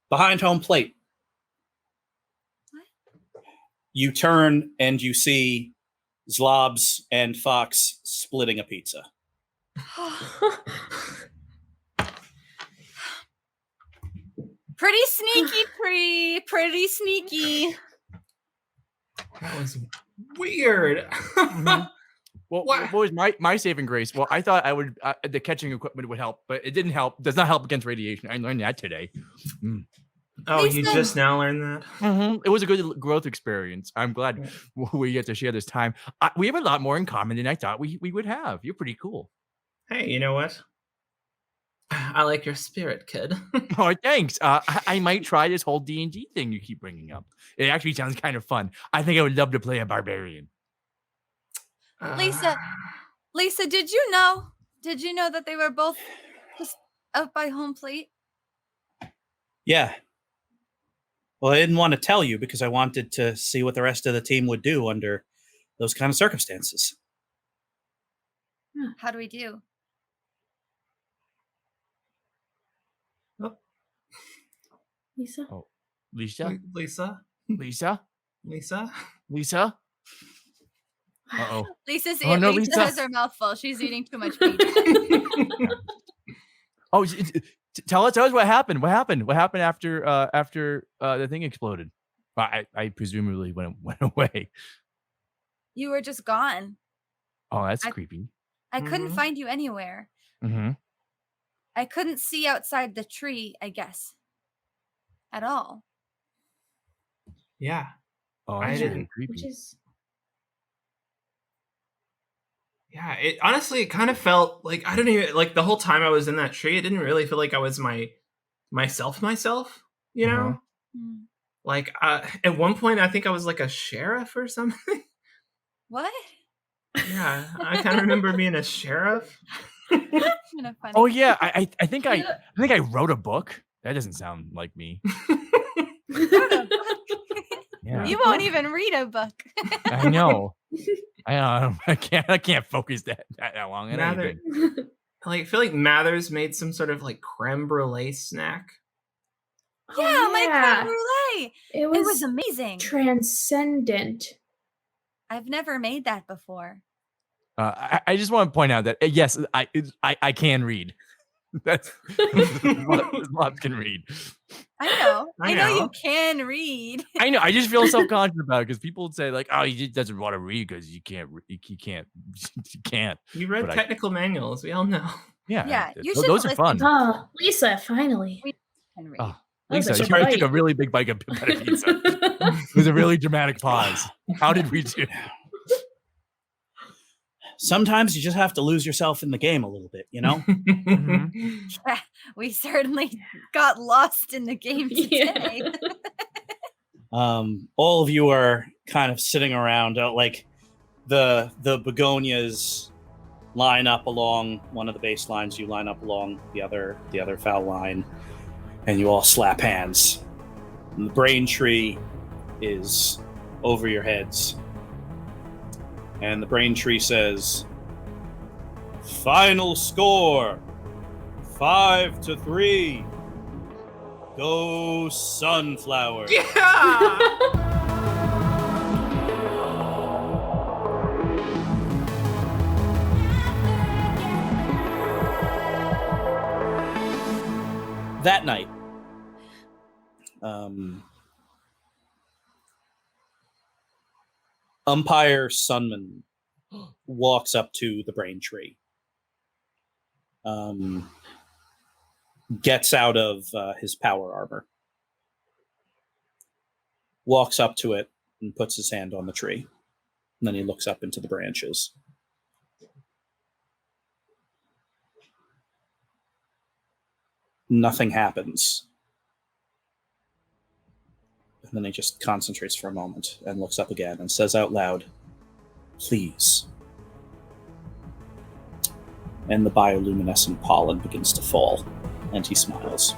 Behind home plate. What? You turn and you see Zlobs and Fox splitting a pizza. Pretty sneaky, pretty sneaky. That was weird. Well, what was my saving grace? Well, I thought I would the catching equipment would help, but it didn't help. Does not help against radiation. I learned that today. Oh, you just now learned that? It was a good growth experience. I'm glad we get to share this time. We have a lot more in common than I thought we would have. You're pretty cool. Hey, you know what? I like your spirit, kid. Oh, thanks. I might try this whole D&D thing you keep bringing up. It actually sounds kind of fun. I think I would love to play a barbarian. Lisa, did you know that they were both just out by home plate? Yeah. Well, I didn't want to tell you because I wanted to see what the rest of the team would do under those kind of circumstances. How do we do? Lisa? Oh, Lisa? Lisa? Uh-oh. Lisa Lisa. has her mouth full. She's eating too much pizza. Oh, tell us what happened. What happened after the thing exploded? I presumably went away. You were just gone. Oh, that's creepy. I couldn't find you anywhere. Mm-hmm. I couldn't see outside the tree, I guess, at all. Yeah. Oh, I that's didn't- really creepy. Which is Yeah, it honestly, it kind of felt like I don't even like the whole time I was in that tree. It didn't really feel like I was myself. You know, Uh-huh. Hmm. like at one point I think I was like a sheriff or something. What? Yeah, I kind of remember being a sheriff. Kinda funny. Oh yeah, I think I wrote a book. That doesn't sound like me. Wrote a book. Yeah, You won't even read a book. I know. I can't focus that long on Mather, anything. like I feel like Mathers made some sort of like creme brulee snack. Yeah, my creme brulee. It It was, was amazing. transcendent. I've never made that before. I just want to point out that yes, I can read. That's Zlobs can read. I know. I I know you know. can read. I know. I just feel self-conscious about it because people would say like, "Oh, he just doesn't want to read because you can't. You can't." You read But I- technical manuals. We all know. Yeah, Yeah, you those should are listen fun. to- Oh, Lisa, finally. Can read. Oh, That was Lisa, a you already took bite. a really big bite of pizza. It was a really dramatic pause. How did we do? Sometimes you just have to lose yourself in the game a little bit, you know? We certainly got lost in the game Yeah. today. All of you are kind of sitting around, like the begonias line up along one of the baselines. You line up along the other foul line, and you all slap hands. And the Braintree is over your heads, and the Braintree says, "Final score, 5-3. Go Sunflower." Yeah. That night, Umpire Sunman walks up to the Braintree, gets out of his power armor, walks up to it, and puts his hand on the tree. And then he looks up into the branches. Nothing happens. And then he just concentrates for a moment and looks up again and says out loud, "Please." And the bioluminescent pollen begins to fall, and he smiles.